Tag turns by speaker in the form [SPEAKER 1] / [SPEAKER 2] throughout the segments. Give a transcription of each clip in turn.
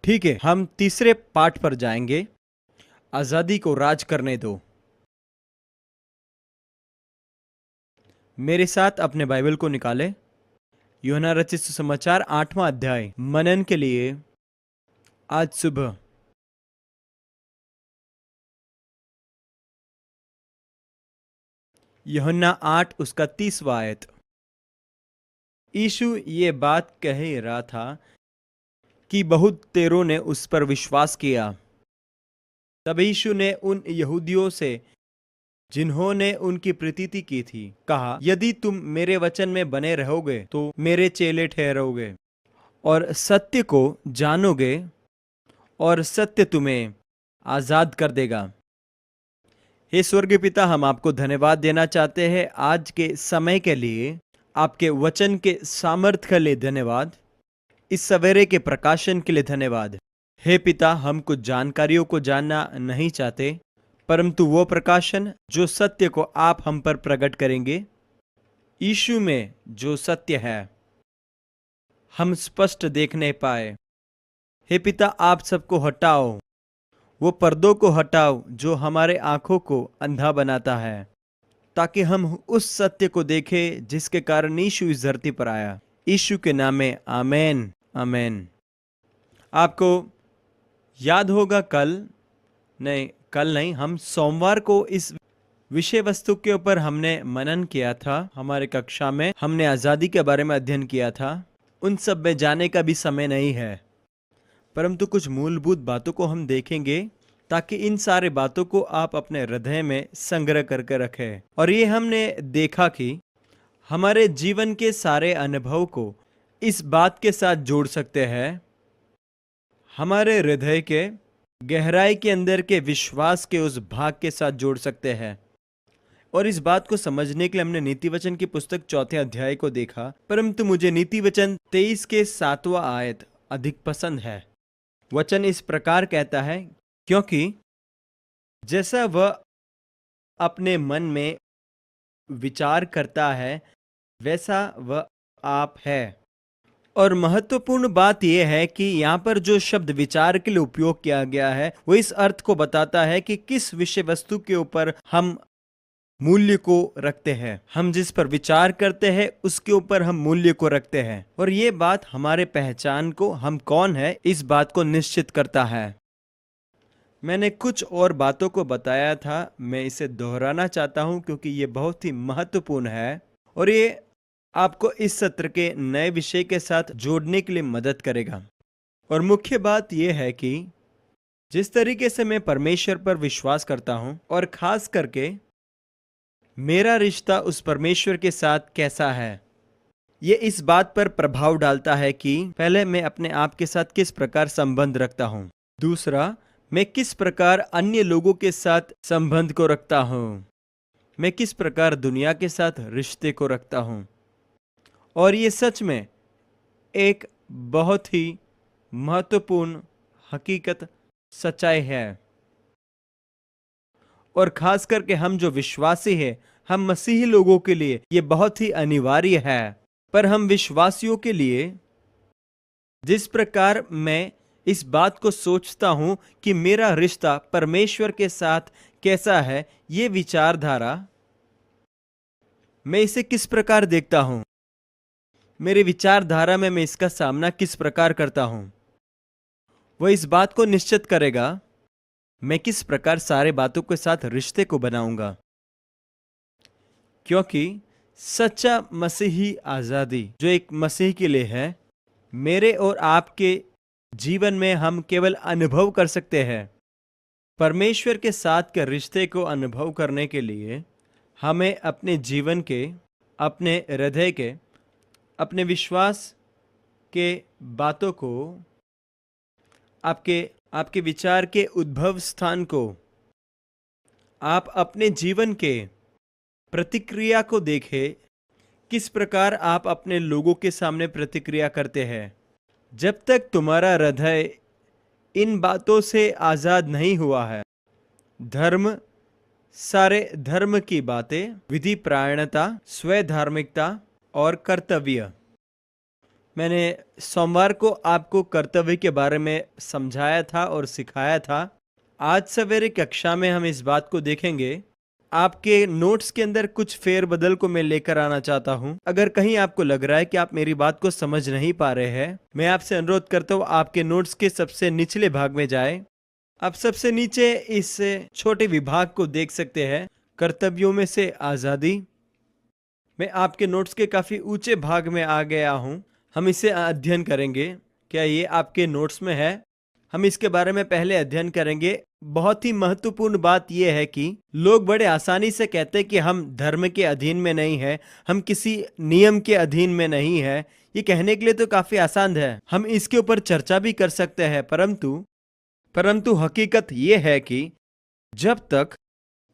[SPEAKER 1] ठीक है, हम तीसरे पाठ पर जाएंगे। आजादी को राज करने दो। मेरे साथ अपने बाइबल को निकाले। यूहन्ना रचित सुसमाचार 8वां अध्याय मनन के लिए आज सुबह। यूहन्ना 8 उसका 30वां आयत। यीशु ये बात कह ही रहा था कि बहुत तेरों ने उस पर विश्वास किया। तब यीशु ने उन यहूदियों से जिन्होंने उनकी प्रतीति की थी कहा, यदि तुम मेरे वचन में बने रहोगे तो मेरे चेले ठहरोगे और सत्य को जानोगे और सत्य तुम्हें आजाद कर देगा। हे स्वर्गीय पिता, हम आपको धन्यवाद देना चाहते हैं आज के समय के लिए, आपके वचन के सामर्थ्य के लिए धन्यवाद, इस सवेरे के प्रकाशन के लिए धन्यवाद। हे पिता, हम कुछ जानकारियों को जानना नहीं चाहते, परंतु वो प्रकाशन जो सत्य को आप हम पर प्रकट करेंगे, यीशु में जो सत्य है हम स्पष्ट देखने पाए। हे पिता, आप सबको हटाओ, वो पर्दों को हटाओ जो हमारे आंखों को अंधा बनाता है, ताकि हम उस सत्य को देखें जिसके कारण यीशु इस धरती पर आया। यीशु के नाम में आमेन, आमेन। आपको याद होगा कल नहीं, हम सोमवार को इस विषय वस्तु के ऊपर हमने मनन किया था। हमारे कक्षा में हमने आज़ादी के बारे में अध्ययन किया था। उन सब में जाने का भी समय नहीं है, परंतु कुछ मूलभूत बातों को हम देखेंगे ताकि इन सारे बातों को आप अपने हृदय में संग्रह करके रखें। और ये हमने देखा कि हमारे जीवन के सारे अनुभव को इस बात के साथ जोड़ सकते हैं, हमारे हृदय के गहराई के अंदर के विश्वास के उस भाग के साथ जोड़ सकते हैं। और इस बात को समझने के लिए हमने नीति वचन की पुस्तक 4 अध्याय को देखा, परंतु मुझे नीति वचन 23 के 7वां आयत अधिक पसंद है। वचन इस प्रकार कहता है, क्योंकि जैसा वह अपने मन में विचार करता है वैसा वह आप है। और महत्वपूर्ण बात यह है कि यहाँ पर जो शब्द विचार के लिए उपयोग किया गया है वो इस अर्थ को बताता है कि किस विषय वस्तु के ऊपर हम मूल्य को रखते हैं। हम जिस पर विचार करते हैं उसके ऊपर हम मूल्य को रखते हैं, और ये बात हमारे पहचान को, हम कौन है, इस बात को निश्चित करता है। मैंने कुछ और बातों को बताया था, मैं इसे दोहराना चाहता हूं क्योंकि ये बहुत ही महत्वपूर्ण है और ये आपको इस सत्र के नए विषय के साथ जोड़ने के लिए मदद करेगा। और मुख्य बात यह है कि जिस तरीके से मैं परमेश्वर पर विश्वास करता हूं और खास करके मेरा रिश्ता उस परमेश्वर के साथ कैसा है, ये इस बात पर प्रभाव डालता है कि पहले मैं अपने आप के साथ किस प्रकार संबंध रखता हूँ, दूसरा मैं किस प्रकार अन्य लोगों के साथ संबंध को रखता हूँ, मैं किस प्रकार दुनिया के साथ रिश्ते को रखता हूँ। और ये सच में एक बहुत ही महत्वपूर्ण हकीकत, सच्चाई है। और खास करके हम जो विश्वासी हैं, हम मसीही लोगों के लिए ये बहुत ही अनिवार्य है। पर हम विश्वासियों के लिए जिस प्रकार मैं इस बात को सोचता हूं कि मेरा रिश्ता परमेश्वर के साथ कैसा है, ये विचारधारा मैं इसे किस प्रकार देखता हूं, मेरी विचारधारा में मैं इसका सामना किस प्रकार करता हूं, वह इस बात को निश्चित करेगा मैं किस प्रकार सारे बातों के साथ रिश्ते को बनाऊंगा। क्योंकि सच्चा मसीही आजादी जो एक मसीह के लिए है, मेरे और आपके जीवन में हम केवल अनुभव कर सकते हैं। परमेश्वर के साथ के रिश्ते को अनुभव करने के लिए हमें अपने जीवन के, अपने हृदय के, अपने विश्वास के बातों को, आपके विचार के उद्भव स्थान को, आप अपने जीवन के प्रतिक्रिया को देखें, किस प्रकार आप अपने लोगों के सामने प्रतिक्रिया करते हैं। जब तक तुम्हारा हृदय इन बातों से आजाद नहीं हुआ है, धर्म, सारे धर्म की बातें, विधि परायणता, स्वधार्मिकता और कर्तव्य, मैंने सोमवार को आपको कर्तव्य के बारे में समझाया था और सिखाया था। आज सवेरे कक्षा में हम इस बात को देखेंगे। आपके नोट्स के अंदर कुछ फेरबदल को मैं लेकर आना चाहता हूं। अगर कहीं आपको लग रहा है कि आप मेरी बात को समझ नहीं पा रहे हैं, मैं आपसे अनुरोध करता हूं आपके नोट्स के सबसे निचले भाग में जाएं। आप सबसे नीचे इस छोटे विभाग को देख सकते हैं, कर्तव्यों में से आज़ादी। मैं आपके नोट्स के काफ़ी ऊंचे भाग में आ गया हूं। हम इसे अध्ययन करेंगे। क्या ये आपके नोट्स में है? हम इसके बारे में पहले अध्ययन करेंगे। बहुत ही महत्वपूर्ण बात यह है कि लोग बड़े आसानी से कहते हैं कि हम धर्म के अधीन में नहीं है, हम किसी नियम के अधीन में नहीं है। ये कहने के लिए तो काफ़ी आसान है, हम इसके ऊपर चर्चा भी कर सकते हैं, परंतु हकीकत यह है कि जब तक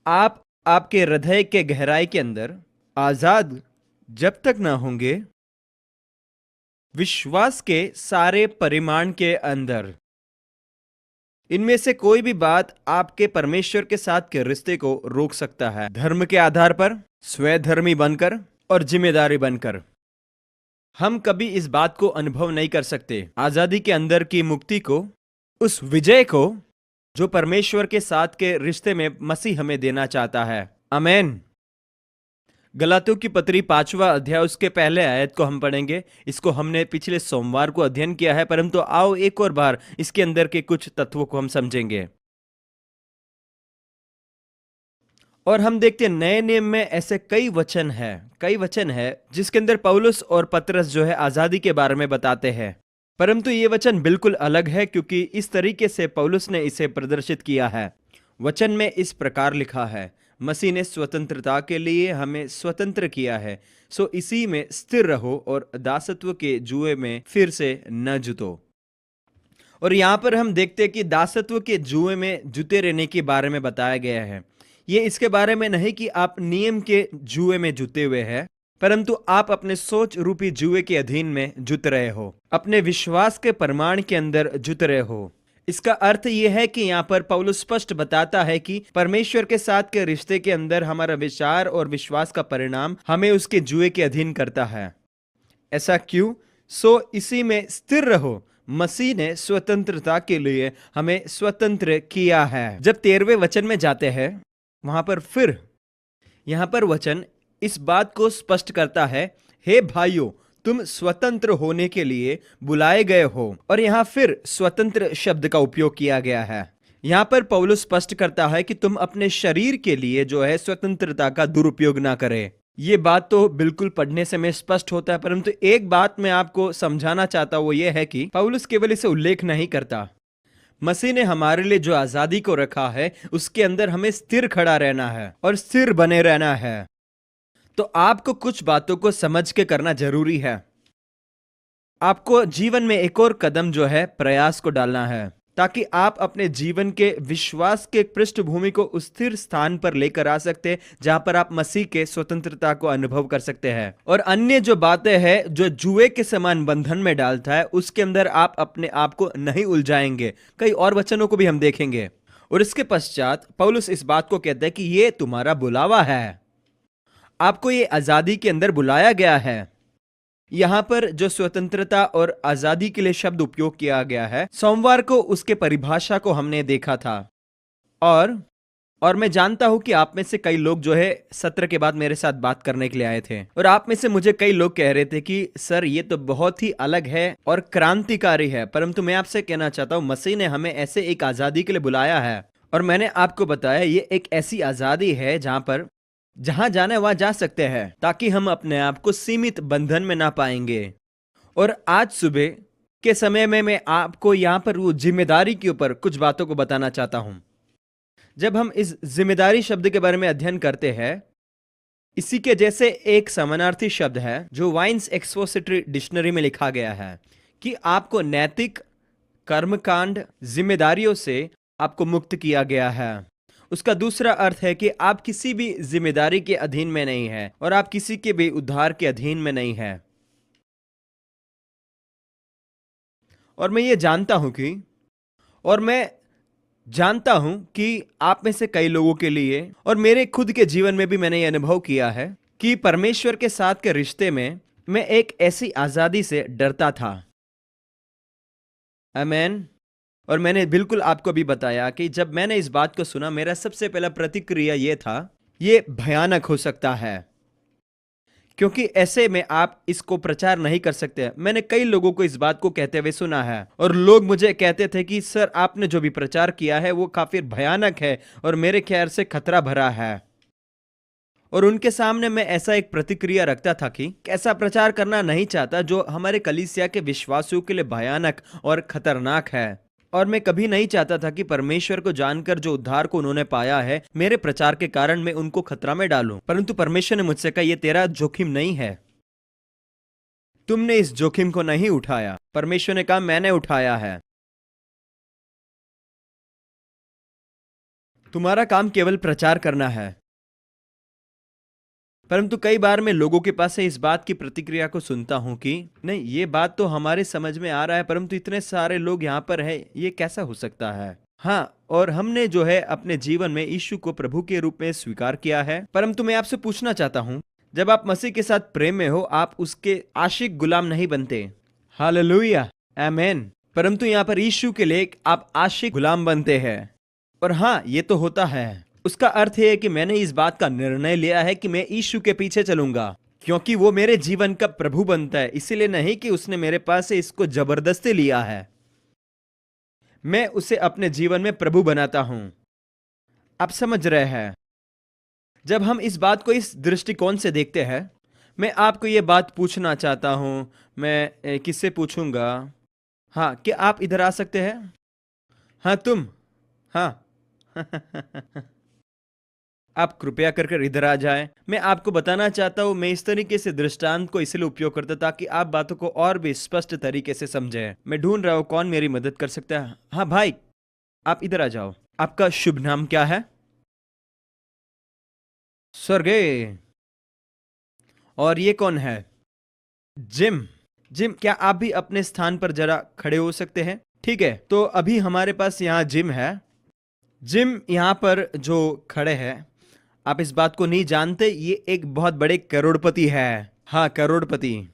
[SPEAKER 1] आप आपके हृदय के गहराई के अंदर आजाद जब तक ना होंगे, विश्वास के सारे परिमाण के अंदर इनमें से कोई भी बात आपके परमेश्वर के साथ के रिश्ते को रोक सकता है। धर्म के आधार पर, स्वधर्मी बनकर और जिम्मेदारी बनकर हम कभी इस बात को अनुभव नहीं कर सकते, आजादी के अंदर की मुक्ति को, उस विजय को जो परमेश्वर के साथ के रिश्ते में मसीह हमें देना चाहता है। आमेन। गलातियों की पत्री 5वां अध्याय उसके पहले आयत को हम पढ़ेंगे। इसको हमने पिछले सोमवार को अध्ययन किया है, परंतु आओ एक और बार इसके अंदर के कुछ तत्वों को हम समझेंगे। और हम देखते हैं नए नियम में ऐसे कई वचन है जिसके अंदर पौलुस और पतरस जो है आजादी के बारे में बताते हैं, परंतु ये वचन बिल्कुल अलग है, क्योंकि इस तरीके से पौलुस ने इसे प्रदर्शित किया है। वचन में इस प्रकार लिखा है, मसीह ने स्वतंत्रता के लिए हमें स्वतंत्र किया है, सो इसी में स्थिर रहो और दासत्व के जुए में फिर से न जुतो। और यहां पर हम देखते हैं कि दासत्व के जुए में जुते रहने के बारे में बताया गया है। ये इसके बारे में नहीं कि आप नियम के जुए में जुते हुए हैं, परंतु आप अपने सोच रूपी जुए के अधीन में जुत रहे हो, अपने विश्वास के प्रमाण के अंदर जुत रहे हो। इसका अर्थ यह है कि यहाँ पर पौलुस स्पष्ट बताता है कि परमेश्वर के साथ के रिश्ते के अंदर हमारा विचार और विश्वास का परिणाम हमें उसके जुए के अधीन करता है। ऐसा क्यों? सो इसी में स्थिर रहो, मसीह ने स्वतंत्रता के लिए हमें स्वतंत्र किया है। जब 13वें वचन में जाते हैं, वहां पर फिर यहां पर वचन इस बात को स्पष्ट करता है, हे भाइयों, तुम स्वतंत्र होने के लिए बुलाए गए हो। और यहां फिर स्वतंत्र शब्द का उपयोग किया गया है। यहां पर पौलुस स्पष्ट करता है कि तुम अपने शरीर के लिए जो है स्वतंत्रता का दुरुपयोग ना करें। ये बात तो बिल्कुल पढ़ने से में स्पष्ट होता है, परंतु एक बात मैं आपको समझाना चाहता हूं, वो ये है कि पौलुस केवल इसे उल्लेख नहीं करता। मसीह ने हमारे लिए जो आजादी को रखा है, उसके अंदर हमें स्थिर खड़ा रहना है और स्थिर बने रहना है। तो आपको कुछ बातों को समझ के करना जरूरी है। आपको जीवन में एक और कदम जो है प्रयास को डालना है, ताकि आप अपने जीवन के विश्वास के पृष्ठभूमि को उस स्थिर स्थान पर लेकर आ सकते हैं जहां पर आप मसीह के स्वतंत्रता को अनुभव कर सकते हैं। और अन्य जो बातें हैं जो जुए के समान बंधन में डालता है, उसके अंदर आप अपने आप को नहीं उलझाएंगे। कई और वचनों को भी हम देखेंगे। और इसके पश्चात पौलुस इस बात को कहता है कि ये तुम्हारा बुलावा है, आपको ये आजादी के अंदर बुलाया गया है। यहां पर जो स्वतंत्रता और आजादी के लिए शब्द उपयोग किया गया है, सोमवार को उसके परिभाषा को हमने देखा था। और मैं जानता हूं कि आप में से कई लोग जो है सत्र के बाद मेरे साथ बात करने के लिए आए थे, और आप में से मुझे कई लोग कह रहे थे कि सर ये तो बहुत ही अलग है और क्रांतिकारी है। परंतु मैं आपसे कहना चाहता हूं, मसीह ने हमें ऐसे एक आजादी के लिए बुलाया है, और मैंने आपको बताया ये एक ऐसी आजादी है जहां जाने वहां जा सकते हैं, ताकि हम अपने आप को सीमित बंधन में ना पाएंगे। और आज सुबह के समय में मैं आपको यहां पर वो जिम्मेदारी के ऊपर कुछ बातों को बताना चाहता हूं। जब हम इस जिम्मेदारी शब्द के बारे में अध्ययन करते हैं, इसी के जैसे एक समानार्थी शब्द है जो वाइन्स एक्सपोजिटरी डिक्शनरी में लिखा गया है कि आपको नैतिक कर्मकांड जिम्मेदारियों से आपको मुक्त किया गया है। उसका दूसरा अर्थ है कि आप किसी भी जिम्मेदारी के अधीन में नहीं है और आप किसी के भी उद्धार के अधीन में नहीं है। और मैं जानता हूं कि आप में से कई लोगों के लिए, और मेरे खुद के जीवन में भी मैंने ये अनुभव किया है कि परमेश्वर के साथ के रिश्ते में मैं एक ऐसी आजादी से डरता था। आमेन। और मैंने बिल्कुल आपको भी बताया कि जब मैंने इस बात को सुना, मेरा सबसे पहला प्रतिक्रिया यह था, ये भयानक हो सकता है, क्योंकि ऐसे में आप इसको प्रचार नहीं कर सकते। मैंने कई लोगों को इस बात को कहते हुए सुना है, और लोग मुझे कहते थे कि सर, आपने जो भी प्रचार किया है वो काफी भयानक है और मेरे ख्याल से खतरा भरा है। और उनके सामने मैं ऐसा एक प्रतिक्रिया रखता था कि ऐसा प्रचार करना नहीं चाहता जो हमारे कलीसिया के विश्वासियों के लिए भयानक और खतरनाक है। और मैं कभी नहीं चाहता था कि परमेश्वर को जानकर जो उद्धार को उन्होंने पाया है, मेरे प्रचार के कारण मैं उनको खतरा में डालूं। परंतु परमेश्वर ने मुझसे कहा, यह तेरा जोखिम नहीं है, तुमने इस जोखिम को नहीं उठाया। परमेश्वर ने कहा, मैंने उठाया है। तुम्हारा काम केवल प्रचार करना है। परंतु कई बार मैं लोगों के पास से इस बात की प्रतिक्रिया को सुनता हूं कि नहीं, ये बात तो हमारे समझ में आ रहा है, परंतु इतने सारे लोग यहाँ पर है, ये कैसा हो सकता है। हाँ, और हमने जो है अपने जीवन में यीशु को प्रभु के रूप में स्वीकार किया है। परंतु मैं आपसे पूछना चाहता हूँ, जब आप मसीह के साथ प्रेम में हो, आप उसके आशिक गुलाम नहीं बनते। हालेलुया, आमेन। परंतु यहाँ पर यीशु के लिए आप आशिक गुलाम बनते हैं। और हाँ, ये तो होता है। उसका अर्थ है कि मैंने इस बात का निर्णय लिया है कि मैं यीशु के पीछे चलूंगा, क्योंकि वो मेरे जीवन का प्रभु बनता है। इसीलिए नहीं कि उसने मेरे पास से इसको जबरदस्ती लिया है, मैं उसे अपने जीवन में प्रभु बनाता हूं। आप समझ रहे हैं? जब हम इस बात को इस दृष्टिकोण से देखते हैं, मैं आपको यह बात पूछना चाहता हूं। मैं किससे पूछूंगा? हाँ, क्या आप इधर आ सकते हैं? हाँ, तुम। हाँ। आप कृपया कर इधर आ जाएं। मैं आपको बताना चाहता हूं, मैं इस तरीके से दृष्टांत को इसलिए उपयोग करता ताकि आप बातों को और भी स्पष्ट तरीके से समझें। मैं ढूंढ रहा हूं कौन मेरी मदद कर सकता है। हाँ भाई, आप इधर आ जाओ। आपका शुभ नाम क्या है? स्वर्गेय। और ये कौन है? जिम। जिम, क्या आप भी अपने स्थान पर जरा खड़े हो सकते हैं? ठीक है, तो अभी हमारे पास यहाँ जिम है। जिम यहाँ पर जो खड़े हैं, आप इस बात को नहीं जानते, ये एक बहुत बड़े करोड़पति है। हाँ, करोड़पति।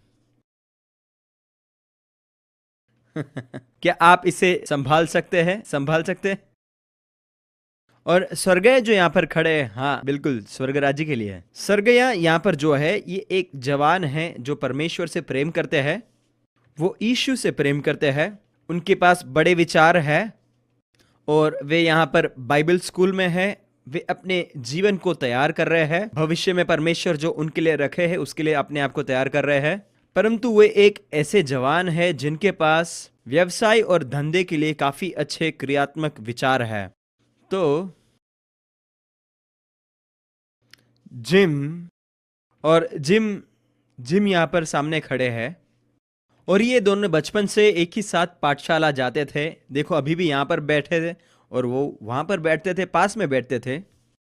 [SPEAKER 1] क्या आप इसे संभाल सकते हैं? संभाल सकते हैं? और स्वर्गीय जो यहाँ पर खड़े हैं, हाँ बिल्कुल, स्वर्ग राज्य के लिए है। स्वर्गीय यहाँ पर जो है, ये एक जवान है जो परमेश्वर से प्रेम करते हैं। वो यीशु से प्रेम करते हैं। उनके पास बड़े विचार है और वे यहाँ पर बाइबल स्कूल में है। वे अपने जीवन को तैयार कर रहे हैं, भविष्य में परमेश्वर जो उनके लिए रखे हैं उसके लिए अपने आप को तैयार कर रहे हैं। परंतु वे एक ऐसे जवान है जिनके पास व्यवसाय और धंधे के लिए काफी अच्छे क्रियात्मक विचार है। तो जिम और जिम जिम यहाँ पर सामने खड़े हैं, और ये दोनों बचपन से एक ही साथ पाठशाला जाते थे। देखो, अभी भी यहाँ पर बैठे थे और वो वहाँ पर बैठते थे, पास में बैठते थे।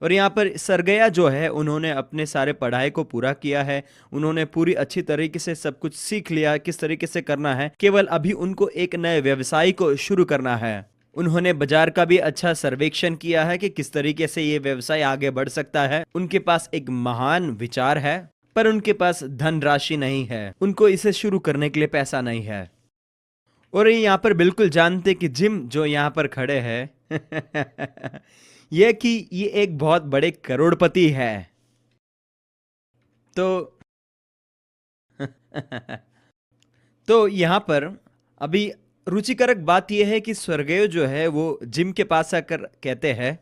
[SPEAKER 1] और यहाँ पर सरगया जो है, उन्होंने अपने सारे पढ़ाई को पूरा किया है। उन्होंने पूरी अच्छी तरीके से सब कुछ सीख लिया किस तरीके से करना है। केवल अभी उनको एक नए व्यवसाय को शुरू करना है। उन्होंने बाजार का भी अच्छा सर्वेक्षण किया है कि किस तरीके से ये व्यवसाय आगे बढ़ सकता है। उनके पास एक महान विचार है, पर उनके पास धनराशि नहीं है। उनको इसे शुरू करने के लिए पैसा नहीं है। और ये यहाँ पर बिल्कुल जानते कि जिम जो यहाँ पर खड़े हैं यह कि ये एक बहुत बड़े करोड़पति है। तो तो यहाँ पर अभी रुचिकरक बात यह है कि स्वर्गीय जो है वो जिम के पास आकर कहते हैं,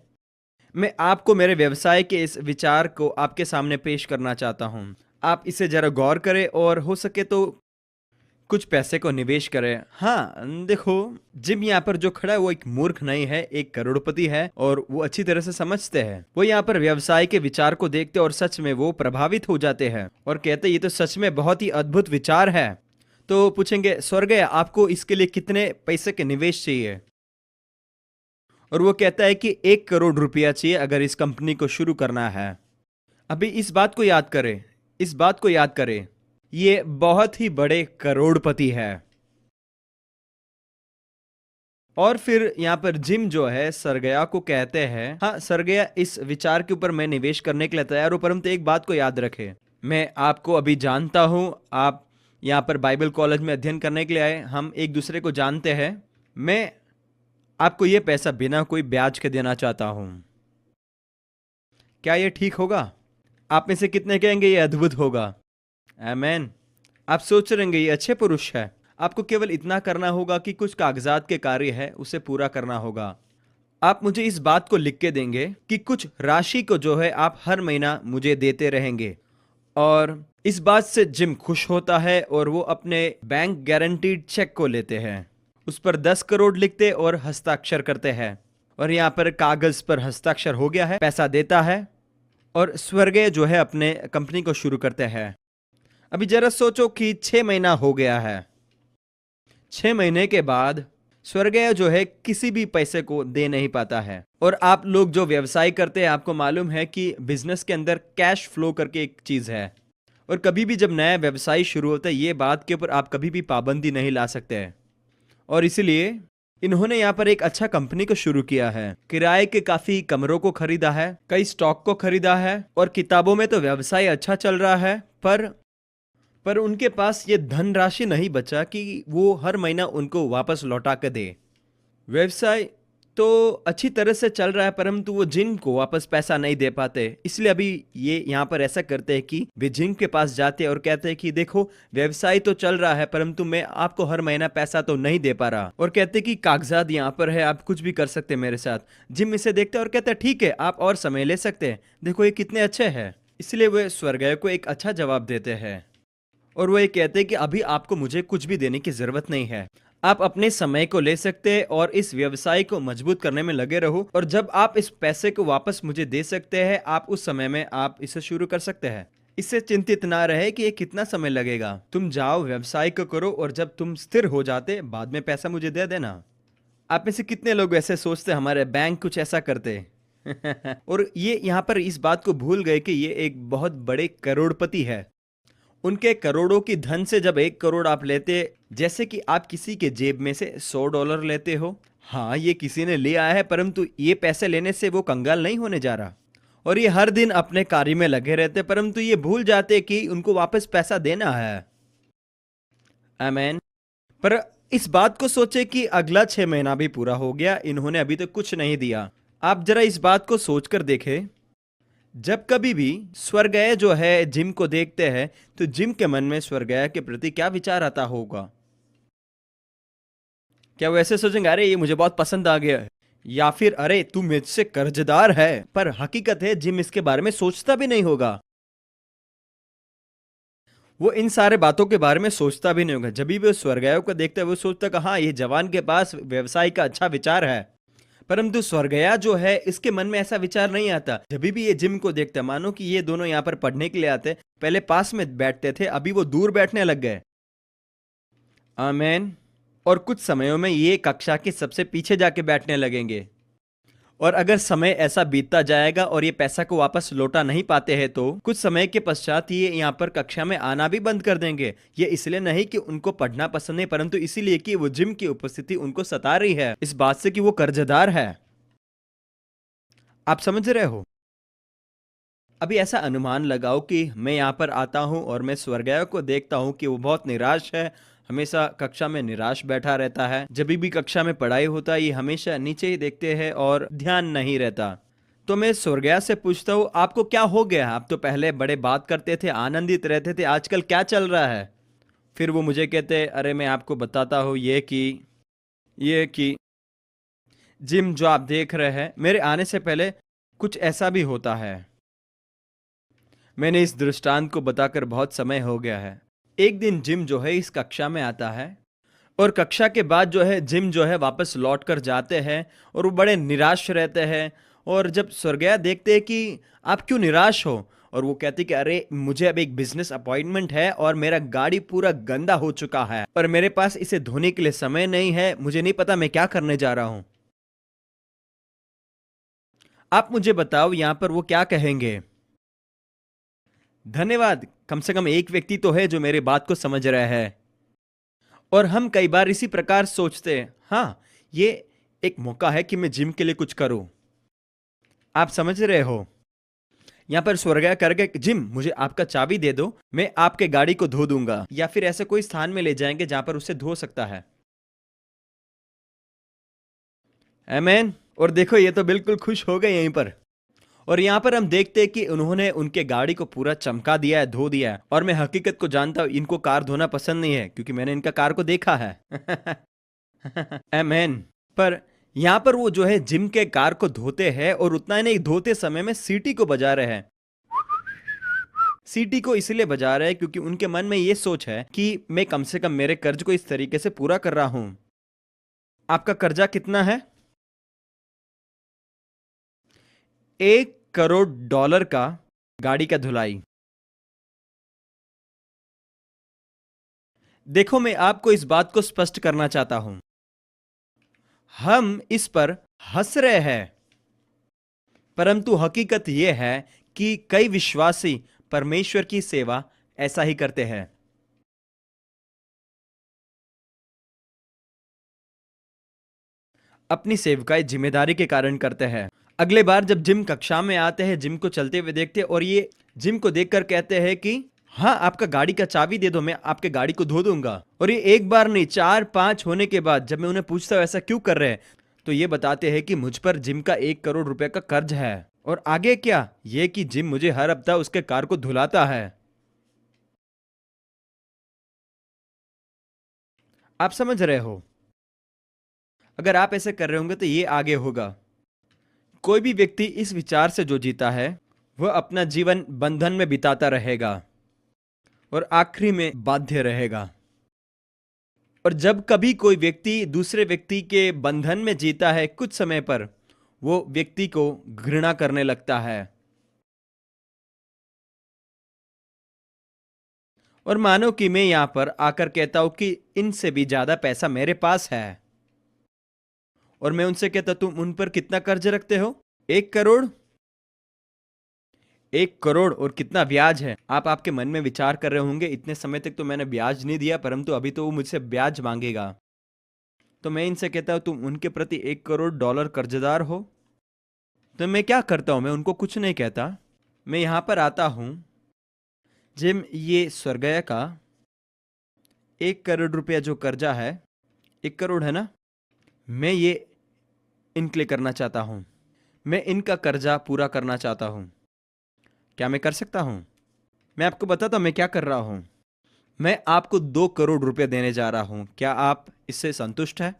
[SPEAKER 1] मैं आपको मेरे व्यवसाय के इस विचार को आपके सामने पेश करना चाहता हूं। आप इसे जरा गौर करें और हो सके तो कुछ पैसे को निवेश करें। हाँ देखो, जिम यहाँ पर जो खड़ा है वो एक मूर्ख नहीं है, एक करोड़पति है, और वो अच्छी तरह से समझते हैं। वो यहाँ पर व्यवसाय के विचार को देखते और सच में वो प्रभावित हो जाते हैं और कहते ये तो सच में बहुत ही अद्भुत विचार है। तो पूछेंगे, स्वर्गीय आपको इसके लिए कितने पैसे के निवेश चाहिए? और वो कहता है कि 1 करोड़ रुपया चाहिए अगर इस कंपनी को शुरू करना है। अभी इस बात को याद करें, इस बात को याद करें, ये बहुत ही बड़े करोड़पति है। और फिर यहाँ पर जिम जो है सरगया को कहते हैं, हाँ सरगया, इस विचार के ऊपर मैं निवेश करने के लिए तैयार हूं, परंतु एक बात को याद रखें, मैं आपको अभी जानता हूं, आप यहाँ पर बाइबल कॉलेज में अध्ययन करने के लिए आए, हम एक दूसरे को जानते हैं। मैं आपको ये पैसा बिना कोई ब्याज के देना चाहता हूँ। क्या ये ठीक होगा? आप में से कितने कहेंगे ये अद्भुत होगा? आमेन। आप सोच रहेंगे ये अच्छे पुरुष है। आपको केवल इतना करना होगा कि कुछ कागजात के कार्य है उसे पूरा करना होगा। आप मुझे इस बात को लिख के देंगे कि कुछ राशि को जो है आप हर महीना मुझे देते रहेंगे। और इस बात से जिम खुश होता है और वो अपने बैंक गारंटीड चेक को लेते हैं, उस पर 10 करोड़ लिखते और हस्ताक्षर करते हैं। और यहाँ पर कागज पर हस्ताक्षर हो गया है, पैसा देता है और स्वर्गीय जो है अपने कंपनी को शुरू करते हैं। अभी जरा सोचो कि 6 महीना हो गया है। 6 महीने के बाद स्वर्गीय जो है किसी भी पैसे को दे नहीं पाता है। और आप लोग जो व्यवसाय करते हैं, आपको मालूम है कि बिजनेस के अंदर कैश फ्लो करके एक चीज है। और कभी भी जब नया व्यवसाय शुरू होता है, ये बात के ऊपर आप कभी भी पाबंदी नहीं ला सकते हैं। और इसलिए इन्होंने यहाँ पर एक अच्छा कंपनी को शुरू किया है। किराए के काफी कमरों को खरीदा है, कई स्टॉक को खरीदा है और किताबों में तो व्यवसाय अच्छा चल रहा है, पर उनके पास ये धनराशि नहीं बचा कि वो हर महीना उनको वापस लौटा के दे। व्यवसाय तो अच्छी तरह से चल रहा है, परंतु वो जिन को वापस पैसा नहीं दे पाते। इसलिए अभी ये यहाँ पर ऐसा करते हैं कि वे जिन के पास जाते हैं और कहते हैं कि देखो व्यवसाय तो चल रहा है, परंतु मैं आपको हर महीना पैसा तो नहीं दे पा रहा। और कहते हैं कि कागजात यहाँ पर है, आप कुछ भी कर सकते हैं मेरे साथ। जिम इसे देखते हैं और कहते हैं ठीक है, आप और समय ले सकते हैं, देखो ये कितने अच्छे हैं। इसलिए वे स्वर्गीय को एक अच्छा जवाब देते हैं और वो ये कहते हैं कि अभी आपको मुझे कुछ भी देने की जरूरत नहीं है, आप अपने समय को ले सकते हैं और इस व्यवसाय को मजबूत करने में लगे रहो। और जब आप इस पैसे को वापस मुझे दे सकते हैं, आप उस समय में आप इसे शुरू कर सकते हैं। इससे चिंतित ना रहे कि ये कितना समय लगेगा, तुम जाओ व्यवसाय को करो और जब तुम स्थिर हो जाते बाद में पैसा मुझे दे देना। आप में से कितने लोग ऐसे सोचते हमारे बैंक कुछ ऐसा करते और ये यहाँ पर इस बात को भूल गए कि ये एक बहुत बड़े करोड़पति है। उनके करोड़ों की धन से जब 1 करोड़ आप लेते, जैसे कि आप किसी के जेब में से $100 लेते हो। हाँ, ये किसी ने ले आया है, परंतु ये पैसे लेने से वो कंगाल नहीं होने जा रहा। और ये हर दिन अपने कार्य में लगे रहते, परंतु ये भूल जाते कि उनको वापस पैसा देना है। आमेन। पर इस बात को सोचे कि अगला 6 महीना भी पूरा हो गया, इन्होंने अभी तक कुछ नहीं दिया। आप जरा इस बात को सोचकर देखें, जब कभी भी स्वर्गीय जो है जिम को देखते हैं तो जिम के मन में स्वर्गीय के प्रति क्या विचार आता होगा? क्या वो ऐसे सोचेंगे अरे ये मुझे बहुत पसंद आ गया है, या फिर अरे तू मुझसे कर्जदार है? पर हकीकत है जिम इसके बारे में सोचता भी नहीं होगा। वो इन सारे बातों के बारे में सोचता भी नहीं होगा। जब भी वो स्वर्गीय को देखता है वो सोचता है हाँ ये जवान के पास व्यवसाय का अच्छा विचार है, परंतु स्वर्गीय जो है इसके मन में ऐसा विचार नहीं आता। जब भी ये जिम को देखते, मानो कि ये दोनों यहाँ पर पढ़ने के लिए आते, पहले पास में बैठते थे, अभी वो दूर बैठने लग गए। आमीन। और कुछ समयों में ये कक्षा के सबसे पीछे जाके बैठने लगेंगे। और अगर समय ऐसा बीतता जाएगा और ये पैसा को वापस लौटा नहीं पाते हैं तो कुछ समय के पश्चात ये यहाँ पर कक्षा में आना भी बंद कर देंगे। ये इसलिए नहीं कि उनको पढ़ना पसंद नहीं, परंतु इसीलिए कि वो जिम की उपस्थिति उनको सता रही है इस बात से कि वो कर्जदार है। आप समझ रहे हो? अभी ऐसा अनुमान लगाओ कि मैं यहाँ पर आता हूँ और मैं स्वर्गीय को देखता हूँ कि वो बहुत निराश है, हमेशा कक्षा में निराश बैठा रहता है। जब भी कक्षा में पढ़ाई होता है ये हमेशा नीचे ही देखते हैं और ध्यान नहीं रहता। तो मैं स्वर्गीय से पूछता हूँ आपको क्या हो गया? आप तो पहले बड़े बात करते थे, आनंदित रहते थे, आजकल क्या चल रहा है? फिर वो मुझे कहते अरे मैं आपको बताता हूँ ये कि जिम जो आप देख रहे हैं, मेरे आने से पहले कुछ ऐसा भी होता है। मैंने इस दृष्टांत को बताकर बहुत समय हो गया है। एक दिन जिम जो है इस कक्षा में आता है और कक्षा के बाद जो है जिम जो है वापस लौट कर जाते हैं और वो बड़े निराश रहते हैं। और जब स्वर्गीय देखते हैं कि आप क्यों निराश हो, और वो कहते कि अरे मुझे अब एक बिजनेस अपॉइंटमेंट है और मेरा गाड़ी पूरा गंदा हो चुका है और मेरे पास इसे धोने के लिए समय नहीं है, मुझे नहीं पता मैं क्या करने जा रहा हूं। आप मुझे बताओ यहां पर वो क्या कहेंगे? धन्यवाद, कम से कम एक व्यक्ति तो है जो मेरी बात को समझ रहा है। और हम कई बार इसी प्रकार सोचते हैं हाँ ये एक मौका है कि मैं जिम के लिए कुछ करूं। आप समझ रहे हो? यहाँ पर स्वर्गीय करके, जिम मुझे आपका चाबी दे दो, मैं आपके गाड़ी को धो दूंगा, या फिर ऐसे कोई स्थान में ले जाएंगे जहां पर उसे धो सकता है। आमीन। और देखो ये तो बिल्कुल खुश हो गए यहीं पर। और यहाँ पर हम देखते हैं कि उन्होंने उनके गाड़ी को पूरा चमका दिया है, धो दिया है। और मैं हकीकत को जानता हूँ, इनको कार धोना पसंद नहीं है, क्योंकि मैंने इनका कार को देखा है। आमीन। पर यहाँ पर वो जो है जिम के कार को धोते हैं, और उतना ही नहीं, धोते समय में सीटी को बजा रहे हैं। सीटी को इसलिए बजा रहे हैं क्योंकि उनके मन में ये सोच है कि मैं कम से कम मेरे कर्ज को इस तरीके से पूरा कर रहा हूं। आपका कर्जा कितना है? $1 करोड़ का गाड़ी का धुलाई। देखो, मैं आपको इस बात को स्पष्ट करना चाहता हूं, हम इस पर हंस रहे हैं, परंतु हकीकत यह है कि कई विश्वासी परमेश्वर की सेवा ऐसा ही करते हैं। अपनी सेवकाई जिम्मेदारी के कारण करते हैं। अगले बार जब जिम कक्षा में आते हैं, जिम को चलते हुए देखते हैं, और ये जिम को देखकर कहते हैं कि हाँ, आपका गाड़ी का चाबी दे दो, मैं आपके गाड़ी को धो दूंगा। और ये एक बार नहीं, 4-5 होने के बाद जब मैं उन्हें पूछता हूँ ऐसा क्यों कर रहे हैं, तो ये बताते हैं कि मुझ पर जिम का 1 करोड़ रुपए का कर्ज है। और आगे क्या, ये कि जिम मुझे हर हफ्ता उसके कार को धुलाता है। आप समझ रहे हो? अगर आप ऐसे कर रहे होंगे तो ये आगे होगा। कोई भी व्यक्ति इस विचार से जो जीता है, वह अपना जीवन बंधन में बिताता रहेगा और आखिरी में बाध्य रहेगा। और जब कभी कोई व्यक्ति दूसरे व्यक्ति के बंधन में जीता है, कुछ समय पर वो व्यक्ति को घृणा करने लगता है। और मानो कि मैं यहां पर आकर कहता हूं कि इनसे भी ज्यादा पैसा मेरे पास है, और मैं उनसे कहता, तुम उन पर कितना कर्ज रखते हो? 1 करोड़। 1 करोड़, और कितना ब्याज है? आप आपके मन में विचार कर रहे होंगे, इतने समय तक तो मैंने ब्याज नहीं दिया, परंतु अभी तो वो मुझसे ब्याज मांगेगा। तो मैं इनसे कहता हूं, तुम उनके प्रति $1 करोड़ कर्जदार हो। तो मैं क्या करता हूं? मैं उनको कुछ नहीं कहता। मैं यहां पर आता हूं, जिम ये स्वर्गया का 1 करोड़ रुपया जो कर्जा है, 1 करोड़ है ना, मैं ये इनके लिए करना चाहता हूं। मैं इनका कर्जा पूरा करना चाहता हूं। क्या मैं कर सकता हूं? मैं आपको बताता हूं मैं क्या कर रहा हूं। मैं आपको 2 करोड़ रुपए देने जा रहा हूं। क्या आप इससे संतुष्ट हैं?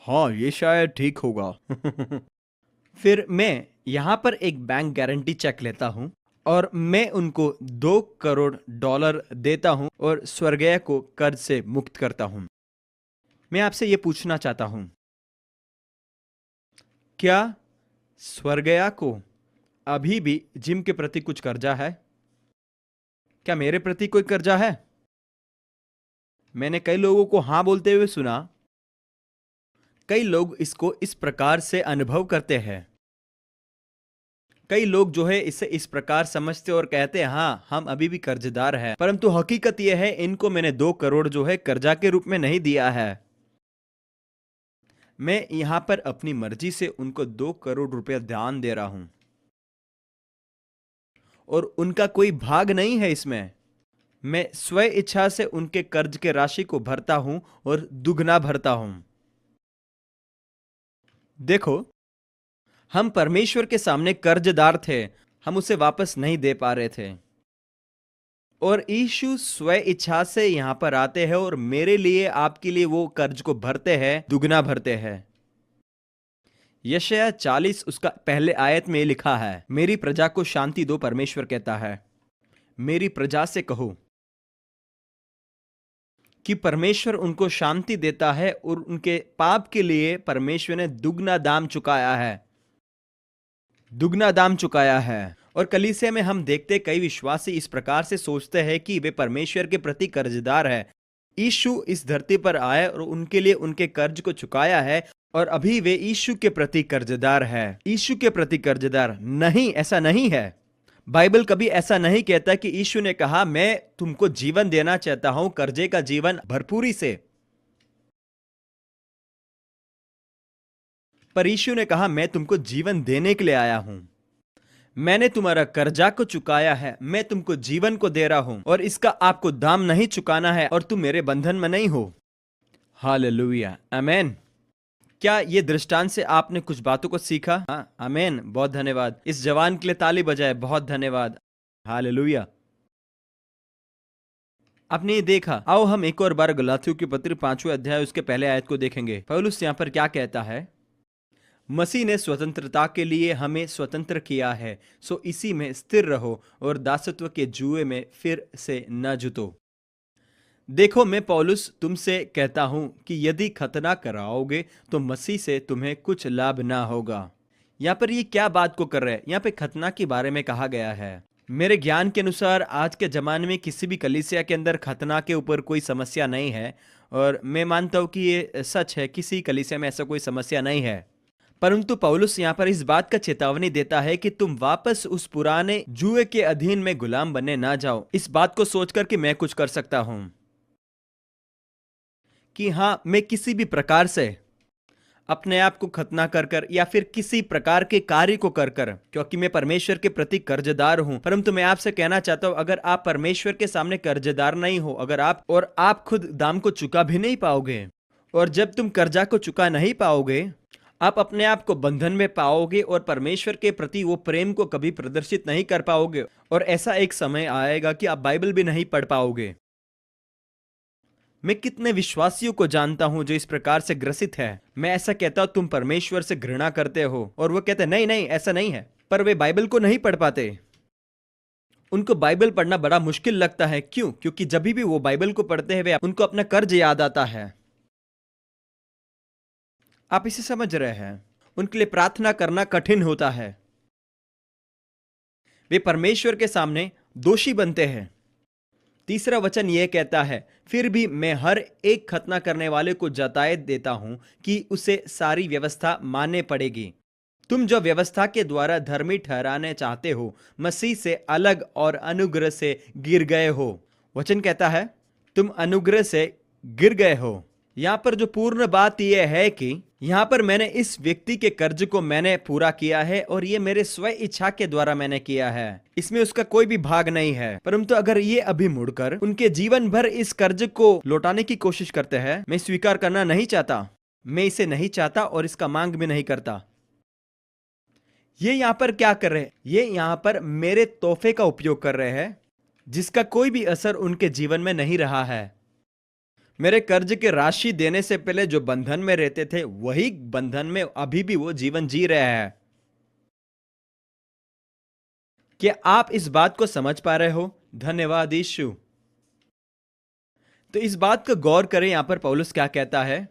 [SPEAKER 1] हाँ, ये शायद ठीक होगा। फिर मैं यहां पर एक बैंक गारंटी चेक लेता हूं, और मैं उनको $2 करोड़ देता हूं, और स्वर्गीय को कर्ज से मुक्त करता हूं। मैं आपसे यह पूछना चाहता हूं, क्या स्वर्गया को अभी भी जिम के प्रति कुछ कर्जा है? क्या मेरे प्रति कोई कर्जा है? मैंने कई लोगों को हां बोलते हुए सुना। कई लोग इसको इस प्रकार से अनुभव करते हैं। कई लोग जो है इसे इस प्रकार समझते और कहते हैं, हाँ, हम अभी भी कर्जदार हैं, परंतु हकीकत यह है, इनको मैंने 2 करोड़ जो है कर्जा के रूप में नहीं दिया है। मैं यहां पर अपनी मर्जी से उनको 2 करोड़ रुपया दान दे रहा हूं, और उनका कोई भाग नहीं है इसमें। मैं स्व इच्छा से उनके कर्ज के राशि को भरता हूं, और दुगना भरता हूं। देखो, हम परमेश्वर के सामने कर्जदार थे, हम उसे वापस नहीं दे पा रहे थे, और यीशु स्व इच्छा से यहां पर आते हैं, और मेरे लिए, आपके लिए वो कर्ज को भरते हैं, दुगना भरते हैं। यशायाह 40 उसका पहले आयत में लिखा है, मेरी प्रजा को शांति दो, परमेश्वर कहता है। मेरी प्रजा से कहो कि परमेश्वर उनको शांति देता है, और उनके पाप के लिए परमेश्वर ने दुगना दाम चुकाया है। दुगना दाम चुकाया है। और कलीसिया में हम देखते कई विश्वासी इस प्रकार से सोचते हैं कि वे परमेश्वर के प्रति कर्जदार है। यीशु इस धरती पर आए और उनके लिए उनके कर्ज को चुकाया है, और अभी वे यीशु के प्रति कर्जदार है। यीशु के प्रति कर्जदार नहीं, ऐसा नहीं है। बाइबल कभी ऐसा नहीं कहता कि यीशु ने कहा, मैं तुमको जीवन देना चाहता हूं, कर्जे का जीवन भरपूरी से। पर यीशु ने कहा, मैं तुमको जीवन देने के लिए आया हूं। मैंने तुम्हारा कर्जा को चुकाया है, मैं तुमको जीवन को दे रहा हूं और इसका आपको दाम नहीं चुकाना है और तुम मेरे बंधन में नहीं हो। हालेलुया, आमेन। क्या ये दृष्टांत से आपने कुछ बातों को सीखा? हाँ, आमेन। बहुत धन्यवाद। इस जवान के लिए ताली बजाए। बहुत धन्यवाद। हालेलुया। आपने ये देखा। आओ हम एक और बार गलातियों की पत्री 5वें अध्याय उसके पहले आयत को देखेंगे। पौलुस यहाँ पर क्या कहता है? मसीह ने स्वतंत्रता के लिए हमें स्वतंत्र किया है, सो इसी में स्थिर रहो और दासत्व के जुए में फिर से न जुतो। देखो, मैं पौलुस तुमसे कहता हूं कि यदि खतना कराओगे तो मसीह से तुम्हें कुछ लाभ ना होगा। यहाँ पर ये क्या बात को कर रहे हैं? यहाँ पे खतना के बारे में कहा गया है। मेरे ज्ञान के अनुसार आज के जमाने में किसी भी कलीसिया के अंदर खतना के ऊपर कोई समस्या नहीं है, और मैं मानता हूं कि ये सच है, किसी कलीसिया में ऐसा कोई समस्या नहीं है। परंतु पौलुस यहाँ पर इस बात का चेतावनी देता है कि तुम वापस उस पुराने जुए के अधीन में गुलाम बनने ना जाओ, इस बात को सोचकर कि मैं कुछ कर सकता हूं, कि हाँ, मैं किसी भी प्रकार से अपने आप को खतना कर कर या फिर किसी प्रकार के कार्य को कर कर, क्योंकि मैं परमेश्वर के प्रति कर्जदार हूं। परंतु मैं आपसे कहना चाहता हूं, अगर आप परमेश्वर के सामने कर्जदार नहीं हो, अगर आप खुद दाम को चुका भी नहीं पाओगे, और जब तुम कर्जा को चुका नहीं पाओगे, आप अपने आप को बंधन में पाओगे और परमेश्वर के प्रति वो प्रेम को कभी प्रदर्शित नहीं कर पाओगे, और ऐसा एक समय आएगा कि आप बाइबल भी नहीं पढ़ पाओगे। मैं कितने विश्वासियों को जानता हूं जो इस प्रकार से ग्रसित है। मैं ऐसा कहता हूं, तुम परमेश्वर से घृणा करते हो, और वो कहते नहीं नहीं ऐसा नहीं है, पर वे बाइबल को नहीं पढ़ पाते। उनको बाइबल पढ़ना बड़ा मुश्किल लगता है। क्यों? क्योंकि जब भी वो बाइबल को पढ़ते हैं वे उनको अपना कर्ज याद आता है। आप इसे समझ रहे हैं? उनके लिए प्रार्थना करना कठिन होता है। वे परमेश्वर के सामने दोषी बनते हैं। तीसरा वचन यह कहता है, फिर भी मैं हर एक खतना करने वाले को जताए देता हूं कि उसे सारी व्यवस्था मानने पड़ेगी। तुम जो व्यवस्था के द्वारा धर्मी ठहराने चाहते हो, मसीह से अलग और अनुग्रह से गिर गए हो। वचन कहता है तुम अनुग्रह से गिर गए हो। यहां पर जो पूर्ण बात यह है कि यहां पर मैंने इस व्यक्ति के कर्ज को मैंने पूरा किया है, और ये मेरे स्व इच्छा के द्वारा मैंने किया है, इसमें उसका कोई भी भाग नहीं है। परंतु अगर ये अभी मुड़कर उनके जीवन भर इस कर्ज को लौटाने की कोशिश करते हैं, मैं स्वीकार करना नहीं चाहता, मैं इसे नहीं चाहता और इसका मांग भी नहीं करता। ये यहां पर क्या कर रहे हैं? ये यहां पर मेरे तोहफे का उपयोग कर रहे हैं, जिसका कोई भी असर उनके जीवन में नहीं रहा है। मेरे कर्ज की राशि देने से पहले जो बंधन में रहते थे, वही बंधन में अभी भी वो जीवन जी रहे हैं। क्या आप इस बात को समझ पा रहे हो? धन्यवाद यीशु। तो इस बात का गौर करें, यहां पर पौलुस क्या कहता है?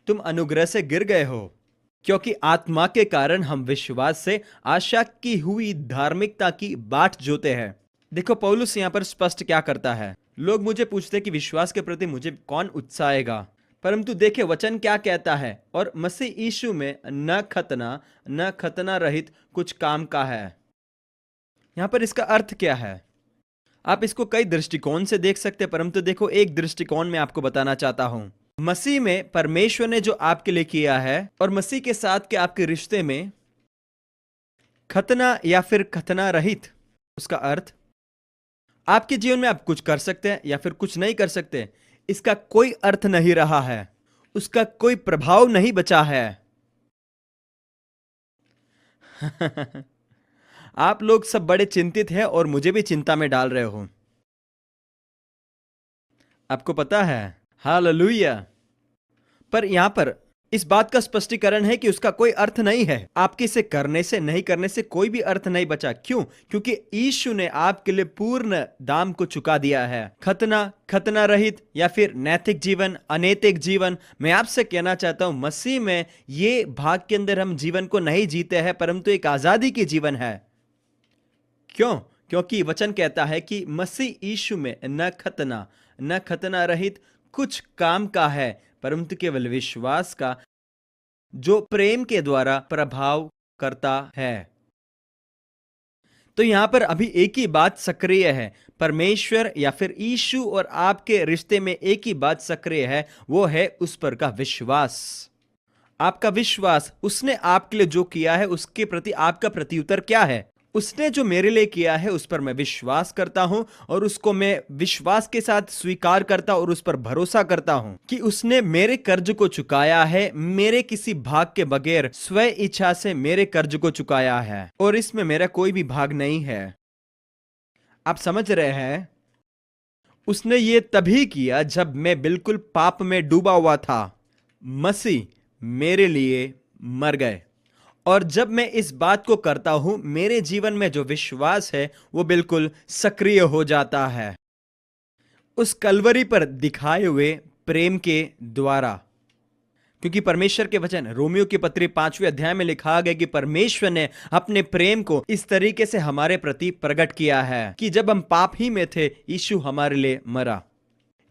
[SPEAKER 1] तुम अनुग्रह से गिर गए हो, क्योंकि आत्मा के कारण हम विश्वास से आशा की हुई धार्मिकता की बाट जोते हैं। देखो, पौलुस यहां पर स्पष्ट क्या करता है। लोग मुझे पूछते कि विश्वास के प्रति मुझे कौन उत्साहेगा, परंतु देखे वचन क्या कहता है, और मसीह यीशु में न खतना रहित कुछ काम का है। यहां पर इसका अर्थ क्या है? आप इसको कई दृष्टिकोण से देख सकते हैं, परंतु देखो, एक दृष्टिकोण में आपको बताना चाहता हूं। मसीह में परमेश्वर ने जो आपके लिए किया है, और मसीह के साथ के आपके रिश्ते में खतना या फिर खतना रहित, उसका अर्थ आपके जीवन में आप कुछ कर सकते हैं या फिर कुछ नहीं कर सकते, इसका कोई अर्थ नहीं रहा है, उसका कोई प्रभाव नहीं बचा है। आप लोग सब बड़े चिंतित हैं और मुझे भी चिंता में डाल रहे हो। आपको पता है, हालेलुया। पर यहां पर इस बात का स्पष्टीकरण है कि उसका कोई अर्थ नहीं है। आपके इसे करने से नहीं करने से कोई भी अर्थ नहीं बचा। क्यों? क्योंकि यीशु ने आपके लिए पूर्ण दाम को चुका दिया है। खतना रहित या फिर नैतिक जीवन, अनैतिक जीवन, मैं आपसे कहना चाहता हूं, मसीह में ये भाग के अंदर हम जीवन को नहीं जीते हैं, परंतु एक आजादी की जीवन है। क्यों? क्योंकि वचन कहता है कि मसीह यीशु में न खतना रहित कुछ काम का है, परंतु केवल विश्वास का, जो प्रेम के द्वारा प्रभाव करता है। तो यहां पर अभी एक ही बात सक्रिय है, परमेश्वर या फिर यीशु और आपके रिश्ते में एक ही बात सक्रिय है, वो है उस पर का विश्वास। आपका विश्वास, उसने आपके लिए जो किया है उसके प्रति आपका प्रत्युत्तर क्या है? उसने जो मेरे लिए किया है उस पर मैं विश्वास करता हूं और उसको मैं विश्वास के साथ स्वीकार करता और उस पर भरोसा करता हूं कि उसने मेरे कर्ज को चुकाया है, मेरे किसी भाग के बगैर स्व इच्छा से मेरे कर्ज को चुकाया है और इसमें मेरा कोई भी भाग नहीं है। आप समझ रहे हैं? उसने ये तभी किया जब मैं बिल्कुल पाप में डूबा हुआ था। मसीह मेरे लिए मर गए और जब मैं इस बात को करता हूं, मेरे जीवन में जो विश्वास है वो बिल्कुल सक्रिय हो जाता है उस कलवरी पर दिखाए हुए प्रेम के द्वारा। क्योंकि परमेश्वर के वचन रोमियो की पत्री 5वें अध्याय में लिखा गया कि परमेश्वर ने अपने प्रेम को इस तरीके से हमारे प्रति प्रकट किया है कि जब हम पाप ही में थे, यीशु हमारे लिए मरा।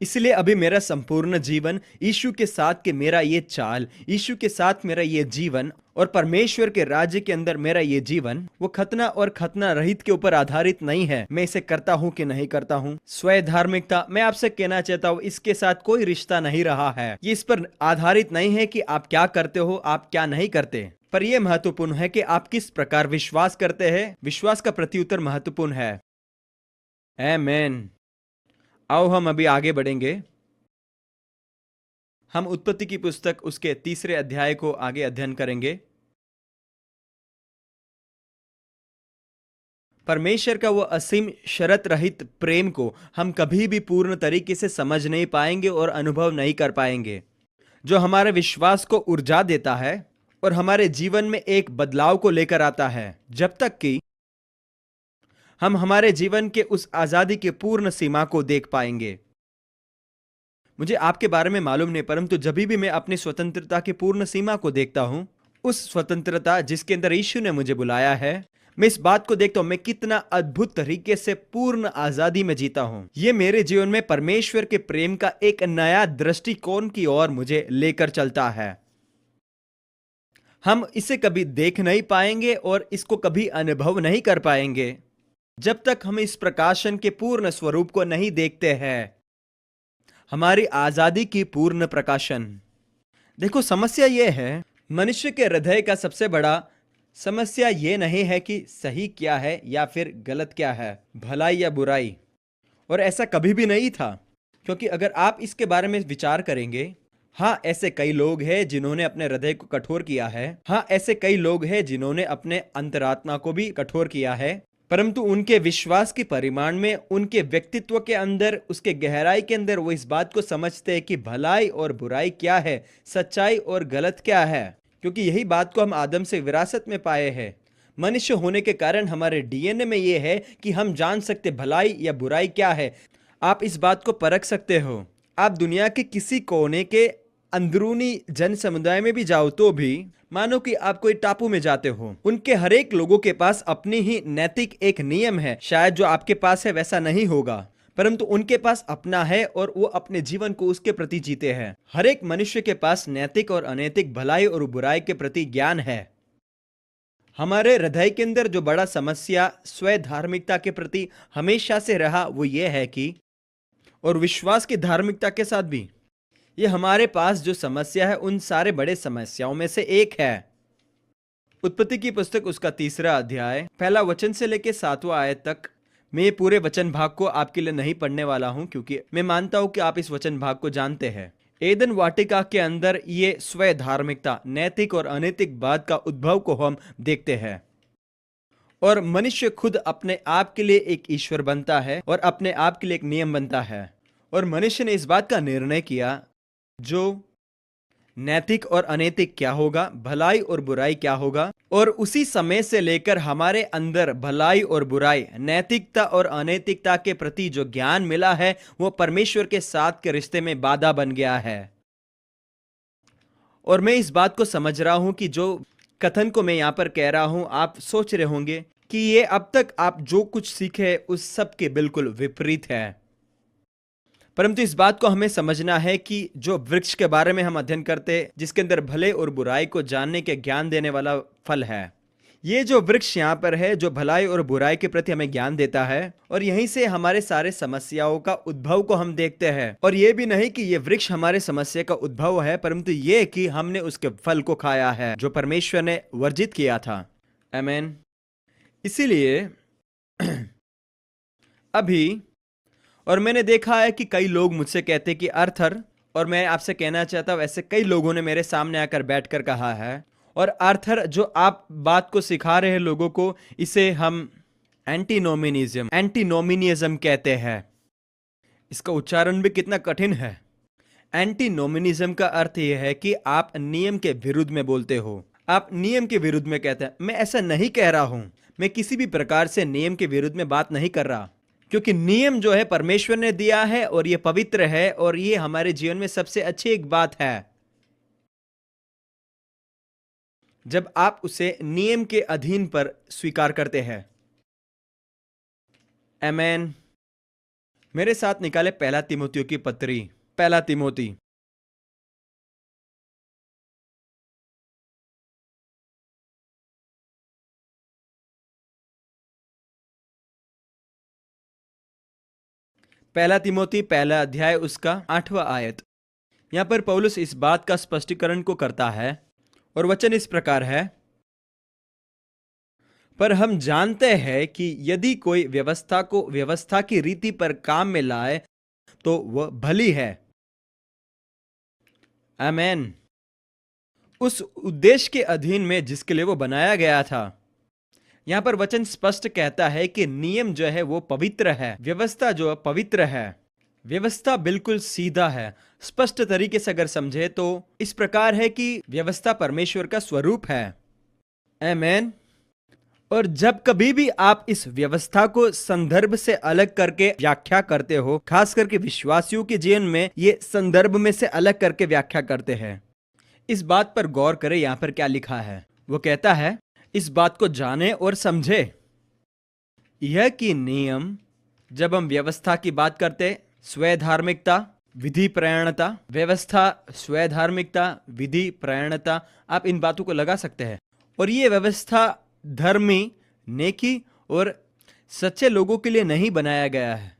[SPEAKER 1] इसलिए अभी मेरा संपूर्ण जीवन यीशु के साथ के मेरा ये चाल, यीशु के साथ मेरा ये जीवन और परमेश्वर के राज्य के अंदर मेरा ये जीवन, वो खतना और खतना रहित के ऊपर आधारित नहीं है। मैं इसे करता हूं कि नहीं करता हूं। स्वयं धार्मिकता, मैं आपसे कहना चाहता हूं, इसके साथ कोई रिश्ता नहीं रहा है। ये इस पर आधारित नहीं है कि आप क्या करते हो, आप क्या नहीं करते, पर यह महत्वपूर्ण है कि आप किस प्रकार विश्वास करते हैं। विश्वास का प्रत्युत्तर महत्वपूर्ण है। आमीन। आओ हम अभी आगे बढ़ेंगे। हम उत्पत्ति की पुस्तक उसके 3 अध्याय को आगे अध्ययन करेंगे। परमेश्वर का वो असीम शर्त रहित प्रेम को हम कभी भी पूर्ण तरीके से समझ नहीं पाएंगे और अनुभव नहीं कर पाएंगे, जो हमारे विश्वास को ऊर्जा देता है और हमारे जीवन में एक बदलाव को लेकर आता है, जब तक कि हम हमारे जीवन के उस आजादी की पूर्ण सीमा को देख पाएंगे। मुझे आपके बारे में मालूम नहीं, परंतु जब भी मैं अपनी स्वतंत्रता की पूर्ण सीमा को देखता हूं, उस स्वतंत्रता जिसके अंदर यीशु ने मुझे बुलाया है, मैं इस बात को देखता हूं मैं कितना अद्भुत तरीके से पूर्ण आजादी में जीता हूं। यह मेरे जीवन में परमेश्वर के प्रेम का एक नया दृष्टिकोण की ओर मुझे लेकर चलता है। हम इसे कभी देख नहीं पाएंगे और इसको कभी अनुभव नहीं कर पाएंगे जब तक हम इस प्रकाशन के पूर्ण स्वरूप को नहीं देखते हैं, हमारी आजादी की पूर्ण प्रकाशन। देखो, समस्या यह है, मनुष्य के हृदय का सबसे बड़ा समस्या यह नहीं है कि सही क्या है या फिर गलत क्या है, भलाई या बुराई, और ऐसा कभी भी नहीं था। क्योंकि अगर आप इसके बारे में विचार करेंगे, हाँ, ऐसे कई लोग हैं जिन्होंने अपने हृदय को कठोर किया है, हाँ, ऐसे कई लोग हैं जिन्होंने अपने अंतरात्मा को भी कठोर किया है, परंतु उनके विश्वास के परिमाण में, उनके व्यक्तित्व के अंदर, उसके गहराई के अंदर वो इस बात को समझते हैं कि भलाई और बुराई क्या है, सच्चाई और गलत क्या है। क्योंकि यही बात को हम आदम से विरासत में पाए हैं। मनुष्य होने के कारण हमारे डीएनए में ये है कि हम जान सकते भलाई या बुराई क्या है। आप इस बात को परख सकते हो। आप दुनिया के किसी कोने के अंदरूनी जन समुदाय में भी जाओ तो भी, मानो कि आप कोई टापू में जाते हो, उनके हर एक लोगों के पास अपनी ही नैतिक एक नियम है। शायद जो आपके पास है वैसा नहीं होगा, परंतु उनके पास अपना है और वो अपने जीवन को उसके प्रति जीते हैं। हर एक मनुष्य के पास नैतिक और अनैतिक, भलाई और बुराई के प्रति ज्ञान है। हमारे हृदय के अंदर जो बड़ा समस्या स्वयं धार्मिकता के प्रति हमेशा से रहा वो ये है कि, और विश्वास की धार्मिकता के साथ भी, ये हमारे पास जो समस्या है उन सारे बड़े समस्याओं में से एक है। उत्पत्ति की पुस्तक उसका 3 अध्याय 1 वचन से लेकर 7वां आयत तक, मैं ये पूरे वचन भाग को आपके लिए नहीं पढ़ने वाला हूं, क्योंकि मैं मानता हूं कि आप इस वचन भाग को जानते हैं। एदन वाटिका के अंदर ये स्वयं धार्मिकता, नैतिक और अनैतिक बात का उद्भव को हम देखते हैं, और मनुष्य खुद अपने आप के लिए एक ईश्वर बनता है और अपने आप के लिए एक नियम बनता है, और मनुष्य ने इस बात का निर्णय किया जो नैतिक और अनैतिक क्या होगा, भलाई और बुराई क्या होगा, और उसी समय से लेकर हमारे अंदर भलाई और बुराई, नैतिकता और अनैतिकता के प्रति जो ज्ञान मिला है वो परमेश्वर के साथ के रिश्ते में बाधा बन गया है। और मैं इस बात को समझ रहा हूं कि जो कथन को मैं यहां पर कह रहा हूं, आप सोच रहे होंगे कि ये अब तक आप जो कुछ सीखे उस सब के बिल्कुल विपरीत है। परंतु इस बात को हमें समझना है कि जो वृक्ष के बारे में हम अध्ययन करते, जिसके अंदर भले और बुराई को जानने के ज्ञान देने वाला फल है, ये जो वृक्ष यहाँ पर है जो भलाई और बुराई के प्रति हमें ज्ञान देता है, और यहीं से हमारे सारे समस्याओं का उद्भव को हम देखते हैं। और ये भी नहीं कि ये वृक्ष हमारे समस्या का उद्भव है, परंतु ये कि हमने उसके फल को खाया है जो परमेश्वर ने वर्जित किया था। आमीन। इसीलिए अभी, और मैंने देखा है कि कई लोग मुझसे कहते कि आर्थर, और मैं आपसे कहना चाहता हूं ऐसे कई लोगों ने मेरे सामने आकर बैठकर कहा है, और आर्थर जो आप बात को सिखा रहे हैं लोगों को, इसे हम एंटीनोमिनिज्म कहते हैं। इसका उच्चारण भी कितना कठिन है। एंटीनोमिनिज्म का अर्थ यह है कि आप नियम के विरुद्ध में बोलते हो, आप नियम के विरुद्ध में कहते हैं। मैं ऐसा नहीं कह रहा हूं, मैं किसी भी प्रकार से नियम के विरुद्ध में बात नहीं कर रहा, क्योंकि नियम जो है परमेश्वर ने दिया है और ये पवित्र है, और ये हमारे जीवन में सबसे अच्छी एक बात है जब आप उसे नियम के अधीन पर स्वीकार करते हैं। आमीन। मेरे साथ निकाले पहला तिमोथियों की पत्री, पहला तिमोथी पहला तिमोथी पहला अध्याय उसका 8वां आयत। यहां पर पौलुस इस बात का स्पष्टीकरण को करता है, और वचन इस प्रकार है, पर हम जानते हैं कि यदि कोई व्यवस्था को व्यवस्था की रीति पर काम में लाए तो वह भली है। आमीन। उस उद्देश्य के अधीन में जिसके लिए वो बनाया गया था। यहां पर वचन स्पष्ट कहता है कि नियम जो है वो पवित्र है, व्यवस्था जो पवित्र है। व्यवस्था बिल्कुल सीधा है। स्पष्ट तरीके से अगर समझे तो इस प्रकार है कि व्यवस्था परमेश्वर का स्वरूप है। आमीन। और जब कभी भी आप इस व्यवस्था को संदर्भ से अलग करके व्याख्या करते हो, खास करके विश्वासियों के जीवन में ये संदर्भ में से अलग करके व्याख्या करते हैं। इस बात पर गौर करें, यहां पर क्या लिखा है। वो कहता है, इस बात को जाने और समझे यह कि नियम, जब हम व्यवस्था की बात करते, स्वधार्मिकता, विधि प्रयाणता, व्यवस्था, स्वधार्मिकता, विधि प्रयाणता, आप इन बातों को लगा सकते हैं। और ये व्यवस्था धर्मी, नेकी और सच्चे लोगों के लिए नहीं बनाया गया है,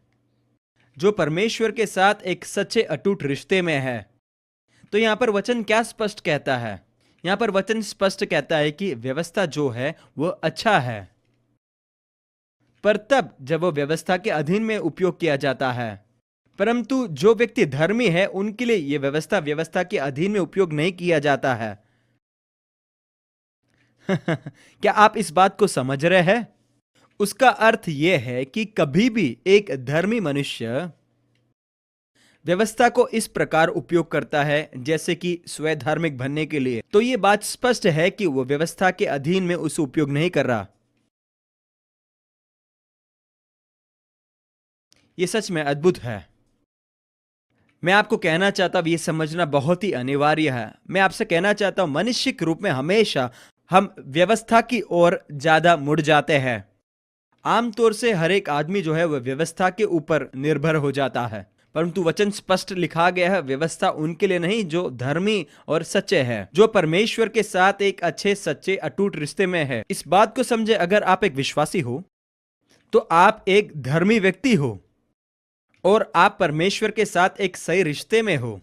[SPEAKER 1] जो परमेश्वर के साथ एक सच्चे अटूट रिश्ते में है। तो यहां पर वचन क्या स्पष्ट कहता है? यहां पर वचन स्पष्ट कहता है कि व्यवस्था जो है वो अच्छा है, पर तब जब वो व्यवस्था के अधीन में उपयोग किया जाता है। परंतु जो व्यक्ति धर्मी है उनके लिए ये व्यवस्था के अधीन में उपयोग नहीं किया जाता है। क्या आप इस बात को समझ रहे हैं? उसका अर्थ यह है कि कभी भी एक धर्मी मनुष्य व्यवस्था को इस प्रकार उपयोग करता है जैसे कि स्वधार्मिक बनने के लिए, तो यह बात स्पष्ट है कि वो व्यवस्था के अधीन में उसे उपयोग नहीं कर रहा। यह सच में अद्भुत है। मैं आपको कहना चाहता हूं, यह समझना बहुत ही अनिवार्य है। मैं आपसे कहना चाहता हूं, मनुष्य के रूप में हमेशा हम व्यवस्था की ओर ज्यादा मुड़ जाते हैं। आमतौर से हर एक आदमी जो है वह व्यवस्था के ऊपर निर्भर हो जाता है, परंतु वचन स्पष्ट लिखा गया है, व्यवस्था उनके लिए नहीं जो धर्मी और सच्चे हैं, जो परमेश्वर के साथ एक अच्छे, सच्चे, अटूट रिश्ते में है। इस बात को समझे, अगर आप एक विश्वासी हो तो आप एक धर्मी व्यक्ति हो और आप परमेश्वर के साथ एक सही रिश्ते में हो।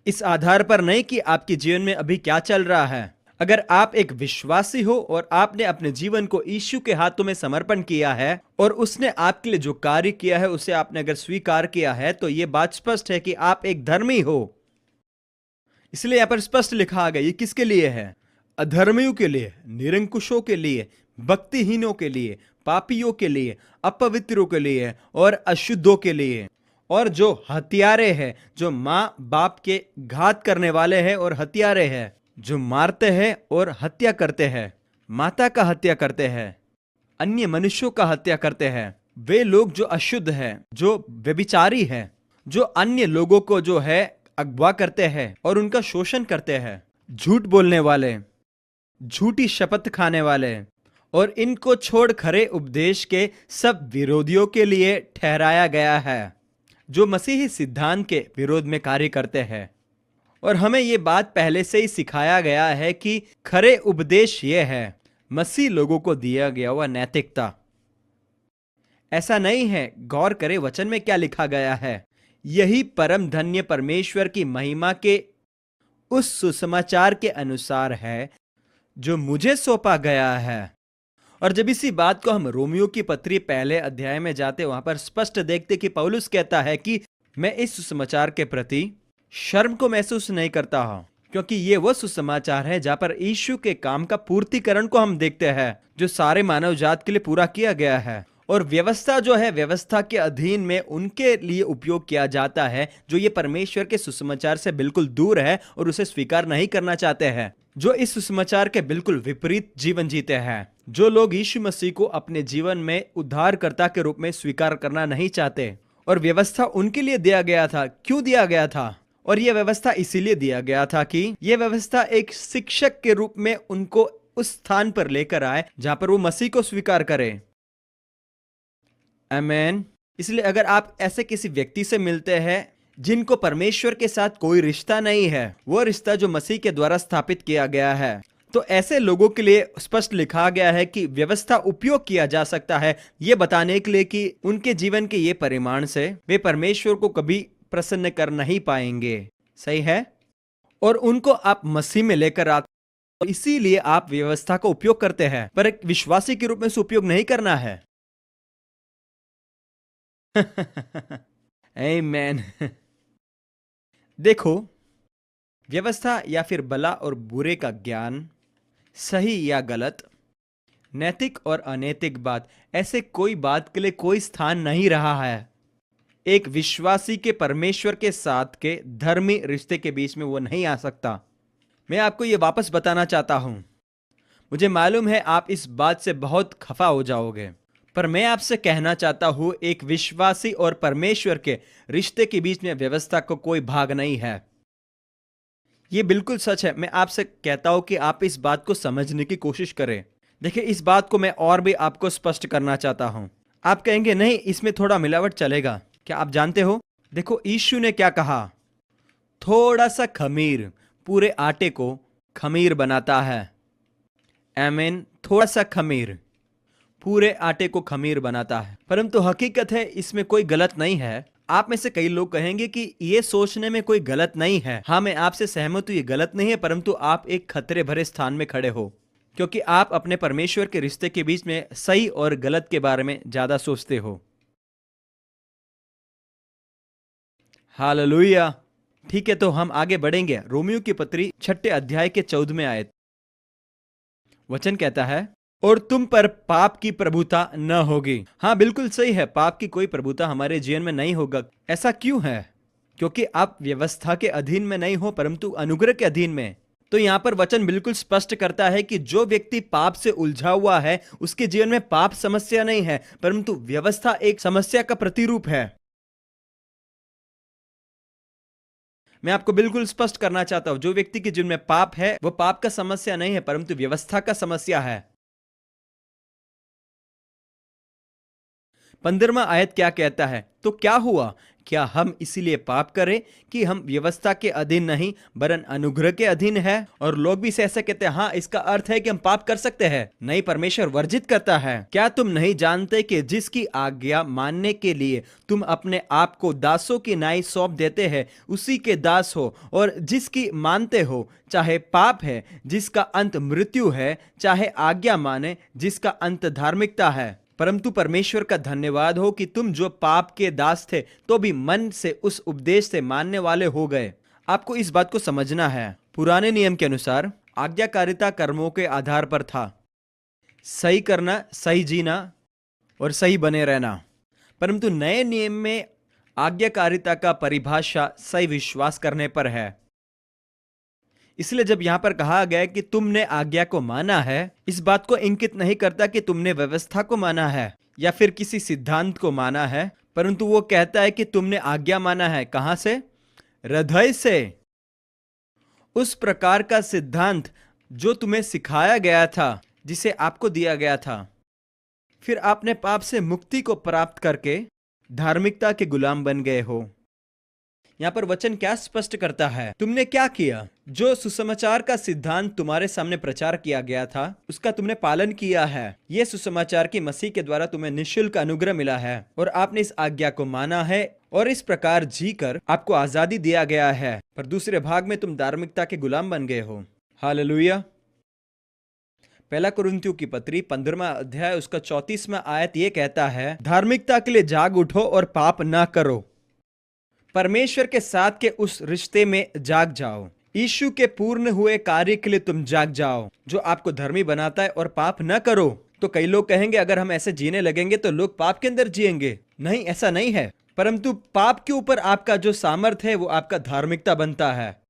[SPEAKER 1] इस आधार पर नहीं कि आपके जीवन में अभी क्या चल रहा है। अगर आप एक विश्वासी हो और आपने अपने जीवन को यीशु के हाथों में समर्पण किया है और उसने आपके लिए जो कार्य किया है उसे आपने अगर स्वीकार किया है, तो यह बात स्पष्ट है कि आप एक धर्मी हो। इसलिए यहां पर स्पष्ट लिखा गया, ये किसके लिए है? अधर्मियों के लिए, निरंकुशों के लिए, भक्तिहीनों के लिए, पापियों के लिए, अपवित्रों के लिए और अशुद्धों के लिए, और जो हत्यारे हैं, जो माँ बाप के घात करने वाले हैं और हत्यारे हैं, जो मारते हैं और हत्या करते हैं, माता का हत्या करते हैं, अन्य मनुष्यों का हत्या करते हैं, वे लोग जो अशुद्ध हैं, जो व्यभिचारी हैं, जो अन्य लोगों को जो है अगवा करते हैं और उनका शोषण करते हैं, झूठ बोलने वाले, झूठी शपथ खाने वाले, और इनको छोड़ खरे उपदेश के सब विरोधियों के लिए ठहराया गया है, जो मसीही सिद्धांत के विरोध में कार्य करते हैं। और हमें ये बात पहले से ही सिखाया गया है कि खरे उपदेश ये है, मसीह लोगों को दिया गया हुआ नैतिकता। ऐसा नहीं है। गौर करें वचन में क्या लिखा गया है। यही परम धन्य परमेश्वर की महिमा के उस सुसमाचार के अनुसार है जो मुझे सौंपा गया है। और जब इसी बात को हम रोमियो की पत्री पहले अध्याय में जाते वहां पर स्पष्ट देखते कि पौलुस कहता है कि मैं इस सुसमाचार के प्रति शर्म को महसूस नहीं करता हूं, क्योंकि ये वो सुसमाचार है जहां पर यीशु के काम का पूर्तिकरण को हम देखते हैं जो सारे मानव जात के लिए पूरा किया गया है। और व्यवस्था जो है, व्यवस्था के अधीन में उनके लिए उपयोग किया जाता है जो ये परमेश्वर के सुसमाचार से बिल्कुल दूर है और उसे स्वीकार नहीं करना चाहते हैं, जो इस सुसमाचार के बिल्कुल विपरीत जीवन जीते हैं, जो लोग यीशु मसीह को अपने जीवन में उद्धारकर्ता के रूप में स्वीकार करना नहीं चाहते। और व्यवस्था उनके लिए दिया गया था। क्यों दिया गया था? और यह व्यवस्था इसीलिए दिया गया था कि यह व्यवस्था एक शिक्षक के रूप में उनको उस स्थान पर लेकर आए जहां पर वो मसीह को स्वीकार करें। आमीन। इसलिए अगर आप ऐसे किसी व्यक्ति से मिलते हैं जिनको परमेश्वर के साथ कोई रिश्ता नहीं है, वो रिश्ता जो मसीह के द्वारा स्थापित किया गया है, तो ऐसे लोगों के लिए स्पष्ट लिखा गया है कि व्यवस्था उपयोग किया जा सकता है ये बताने के लिए कि उनके जीवन के ये परिमाण से वे परमेश्वर को कभी प्रसन्न कर नहीं पाएंगे। सही है। और उनको आप मसीह में लेकर आते, तो इसीलिए आप व्यवस्था का उपयोग करते हैं, पर एक विश्वासी के रूप में उसे उपयोग नहीं करना है। आमीन। देखो, व्यवस्था या फिर भला और बुरे का ज्ञान, सही या गलत, नैतिक और अनैतिक बात, ऐसे कोई बात के लिए कोई स्थान नहीं रहा है। एक विश्वासी के परमेश्वर के साथ के धर्मी रिश्ते के बीच में वो नहीं आ सकता। मैं आपको ये वापस बताना चाहता हूं। मुझे मालूम है आप इस बात से बहुत खफा हो जाओगे, पर मैं आपसे कहना चाहता हूं एक विश्वासी और परमेश्वर के रिश्ते के बीच में व्यवस्था को कोई भाग नहीं है। ये बिल्कुल सच है। मैं आपसे कहता हूं कि आप इस बात को समझने की कोशिश करें। देखिए, इस बात को मैं और भी आपको स्पष्ट करना चाहता हूं। आप कहेंगे नहीं, इसमें थोड़ा मिलावट चलेगा। क्या आप जानते हो, देखो यीशु ने क्या कहा, थोड़ा सा खमीर पूरे आटे को खमीर बनाता है। आमीन। थोड़ा सा खमीर पूरे आटे को खमीर बनाता है। परंतु हकीकत है इसमें कोई गलत नहीं है। आप में से कई लोग कहेंगे कि ये सोचने में कोई गलत नहीं है। हाँ, मैं आपसे सहमत हूं, ये गलत नहीं है, परंतु आप एक खतरे भरे स्थान में खड़े हो, क्योंकि आप अपने परमेश्वर के रिश्ते के बीच में सही और गलत के बारे में ज्यादा सोचते हो। हालेलुया। ठीक है, तो हम आगे बढ़ेंगे। रोमियो की पत्री 6 अध्याय के 14वें आयत वचन कहता है, और तुम पर पाप की प्रभुता न होगी। हाँ, बिल्कुल सही है, पाप की कोई प्रभुता हमारे जीवन में नहीं होगा। ऐसा क्यों है? क्योंकि आप व्यवस्था के अधीन में नहीं हो, परंतु अनुग्रह के अधीन में। तो यहाँ पर वचन बिल्कुल स्पष्ट करता है कि जो व्यक्ति पाप से उलझा हुआ है उसके जीवन में पाप समस्या नहीं है, परंतु व्यवस्था एक समस्या का प्रतिरूप है। मैं आपको बिल्कुल स्पष्ट करना चाहता हूं, जो व्यक्ति के जीवन में पाप है वो पाप का समस्या नहीं है, परंतु व्यवस्था का समस्या है। 15वां आयत क्या कहता है? तो क्या हुआ? क्या हम इसीलिए पाप करें कि हम व्यवस्था के अधीन नहीं वरन अनुग्रह के अधीन है? और लोग भी ऐसा कहते हैं, हाँ, इसका अर्थ है कि हम पाप कर सकते हैं। नहीं, परमेश्वर वर्जित करता है। क्या तुम नहीं जानते कि जिसकी आज्ञा मानने के लिए तुम अपने आप को दासों की नाई सौंप देते हैं उसी के दास हो, और जिसकी मानते हो चाहे पाप है जिसका अंत मृत्यु है, चाहे आज्ञा माने जिसका अंत धार्मिकता है। परंतु परमेश्वर का धन्यवाद हो कि तुम जो पाप के दास थे तो भी मन से उस उपदेश से मानने वाले हो गए। आपको इस बात को समझना है, पुराने नियम के अनुसार आज्ञाकारिता कर्मों के आधार पर था, सही करना, सही जीना और सही बने रहना। परंतु नए नियम में आज्ञाकारिता का परिभाषा सही विश्वास करने पर है। इसलिए जब यहां पर कहा गया कि तुमने आज्ञा को माना है, इस बात को इंगित नहीं करता कि तुमने व्यवस्था को माना है या फिर किसी सिद्धांत को माना है, परंतु वो कहता है कि तुमने आज्ञा माना है। कहां से? हृदय से। उस प्रकार का सिद्धांत जो तुम्हें सिखाया गया था, जिसे आपको दिया गया था। फिर आपने पाप से मुक्ति को प्राप्त करके धार्मिकता के गुलाम बन गए हो। यहाँ पर वचन क्या स्पष्ट करता है? तुमने क्या किया? जो सुसमाचार का सिद्धांत तुम्हारे सामने प्रचार किया गया था, उसका तुमने पालन किया है। ये सुसमाचार की मसीह के द्वारा तुम्हें निःशुल्क अनुग्रह मिला है और आपने इस आज्ञा को माना है और इस प्रकार जीकर आपको आजादी दिया गया है। पर दूसरे भाग में तुम धार्मिकता के गुलाम बन गए हो। हालेलुया। पहला कुरिन्थियों की पत्री 15वां अध्याय उसका 34वां आयत ये कहता है, धार्मिकता के लिए जाग उठो और पाप ना करो। परमेश्वर के साथ के उस रिश्ते में जाग जाओ। यीशु के पूर्ण हुए कार्य के लिए तुम जाग जाओ, जो आपको धर्मी बनाता है, और पाप न करो। तो कई लोग कहेंगे अगर हम ऐसे जीने लगेंगे तो लोग पाप के अंदर जिएंगे। नहीं, ऐसा नहीं है। परंतु पाप के ऊपर आपका जो सामर्थ्य है वो आपका धार्मिकता बनता है।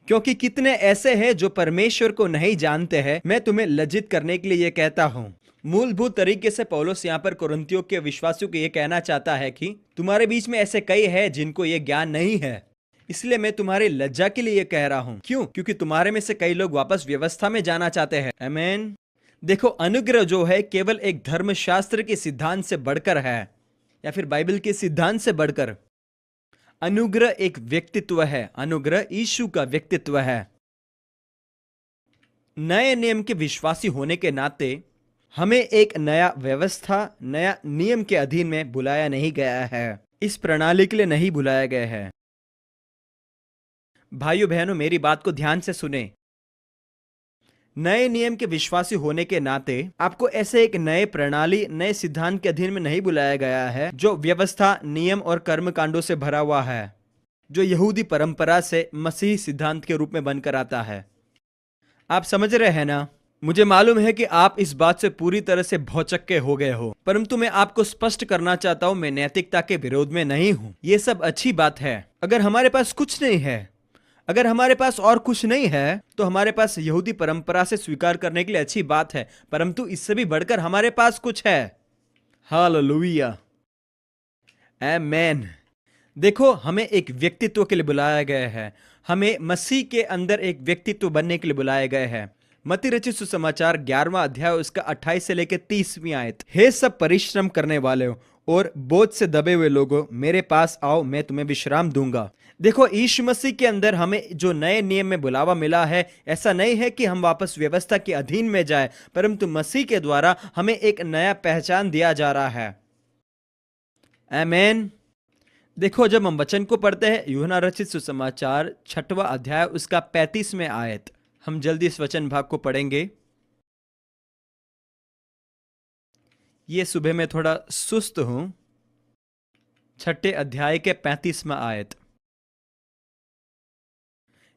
[SPEAKER 1] क्योंकि कितने ऐसे हैं जो परमेश्वर को नहीं जानते हैं। मैं तुम्हें लज्जित करने के लिए यह कहता हूं। मूलभूत तरीके से पौलुस यहाँ पर कुरिन्थियों के विश्वासियों को यह कहना चाहता है कि तुम्हारे बीच में ऐसे कई हैं जिनको यह ज्ञान नहीं है। इसलिए मैं तुम्हारी लज्जा के लिए यह कह रहा हूं। क्यों? क्योंकि तुम्हारे में से कई लोग वापस व्यवस्था में जाना चाहते हैं। आमीन। देखो, अनुग्रह जो है केवल एक धर्मशास्त्र के सिद्धांत से बढ़कर है, या फिर बाइबल के सिद्धांत से बढ़कर। अनुग्रह एक व्यक्तित्व है। अनुग्रह यीशु का व्यक्तित्व है। नए नियम के विश्वासी होने के नाते हमें एक नया व्यवस्था, नया नियम के अधीन में बुलाया नहीं गया है। इस प्रणाली के लिए नहीं बुलाया गया है। भाइयों बहनों, मेरी बात को ध्यान से सुने। नए नियम के विश्वासी होने के नाते आपको ऐसे एक नए प्रणाली, नए सिद्धांत के अधीन में नहीं बुलाया गया है जो व्यवस्था, नियम और कर्म कांडों से भरा हुआ है, जो यहूदी परंपरा से मसीही सिद्धांत के रूप में बनकर आता है। आप समझ रहे हैं ना? मुझे मालूम है कि आप इस बात से पूरी तरह से भौचक्के हो गए हो, परंतु मैं आपको स्पष्ट करना चाहता हूं, मैं नैतिकता के विरोध में नहीं हूं। ये सब अच्छी बात है। अगर हमारे पास कुछ नहीं है, अगर हमारे पास और कुछ नहीं है, तो हमारे पास यहूदी परंपरा से स्वीकार करने के लिए अच्छी बात है। परंतु इससे भी बढ़कर हमारे पास कुछ है। हालेलुया, आमीन। देखो, हमें एक व्यक्तित्व के लिए बुलाया गया है। हमें मसीह के अंदर एक व्यक्तित्व बनने के लिए बुलाया गया है। मत्ती रचित सुसमाचार 11वां अध्याय उसका 28 से लेकर 30वीं आयत। हे सब परिश्रम करने वाले हो और बोझ से दबे हुए लोगों, मेरे पास आओ, मैं तुम्हें विश्राम दूंगा। देखो, यीशु मसीह के अंदर हमें जो नए नियम में बुलावा मिला है, ऐसा नहीं है कि हम वापस व्यवस्था के अधीन में जाए, परंतु मसीह के द्वारा हमें एक नया पहचान दिया जा रहा है। आमीन। देखो, जब हम वचन को पढ़ते हैं, यूहन्ना रचित सुसमाचार 6वां अध्याय उसका 35वें आयत, हम जल्दी इस वचन भाग को पढ़ेंगे। ये सुबह में थोड़ा सुस्त हूं। 6 अध्याय के 35वां आयत,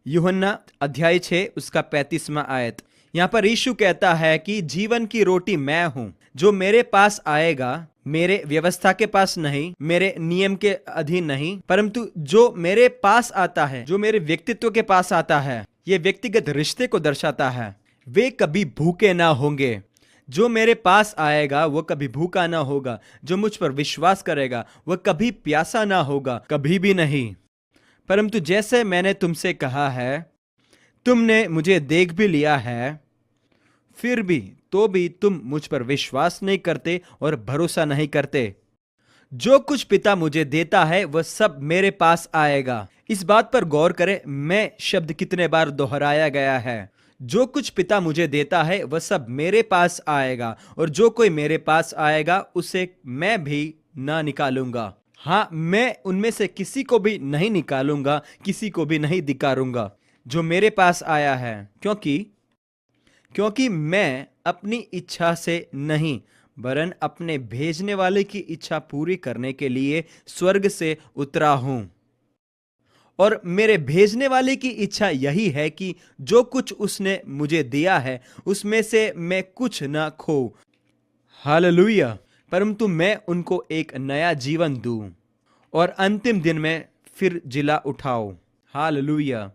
[SPEAKER 1] यूहन्ना अध्याय 6 उसका 35वां आयत। यहां पर यीशु कहता है कि जीवन की रोटी मैं हूं। जो मेरे पास आएगा, मेरे व्यवस्था के पास नहीं, मेरे नियम के अधीन नहीं, परंतु जो मेरे पास आता है, जो मेरे व्यक्तित्व के पास आता है, यह व्यक्तिगत रिश्ते को दर्शाता है। वे कभी भूखे ना होंगे। जो मेरे पास आएगा वो कभी भूखा ना होगा। जो मुझ पर विश्वास करेगा वह कभी प्यासा ना होगा, कभी भी नहीं। परंतु जैसे मैंने तुमसे कहा है, तुमने मुझे देख भी लिया है, फिर भी तुम मुझ पर विश्वास नहीं करते और भरोसा नहीं करते। जो कुछ पिता मुझे देता है वह सब मेरे पास आएगा। इस बात पर गौर करें, मैं शब्द कितने बार दोहराया गया है। जो कुछ पिता मुझे देता है वह सब मेरे पास आएगा, और जो कोई मेरे पास आएगा उसे मैं भी ना निकालूंगा। हाँ, मैं उनमें से किसी को भी नहीं निकालूंगा, किसी को भी नहीं धिक्कारूंगा जो मेरे पास आया है। क्योंकि मैं अपनी इच्छा से नहीं, वरन अपने भेजने वाले की इच्छा पूरी करने के लिए स्वर्ग से उतरा हूं। और मेरे भेजने वाले की इच्छा यही है कि जो कुछ उसने मुझे दिया है उसमें से मैं कुछ ना खो। हालेलुया। परंतु मैं उनको एक नया जीवन दूं और अंतिम दिन में फिर जिला उठाओ। हालेलुया।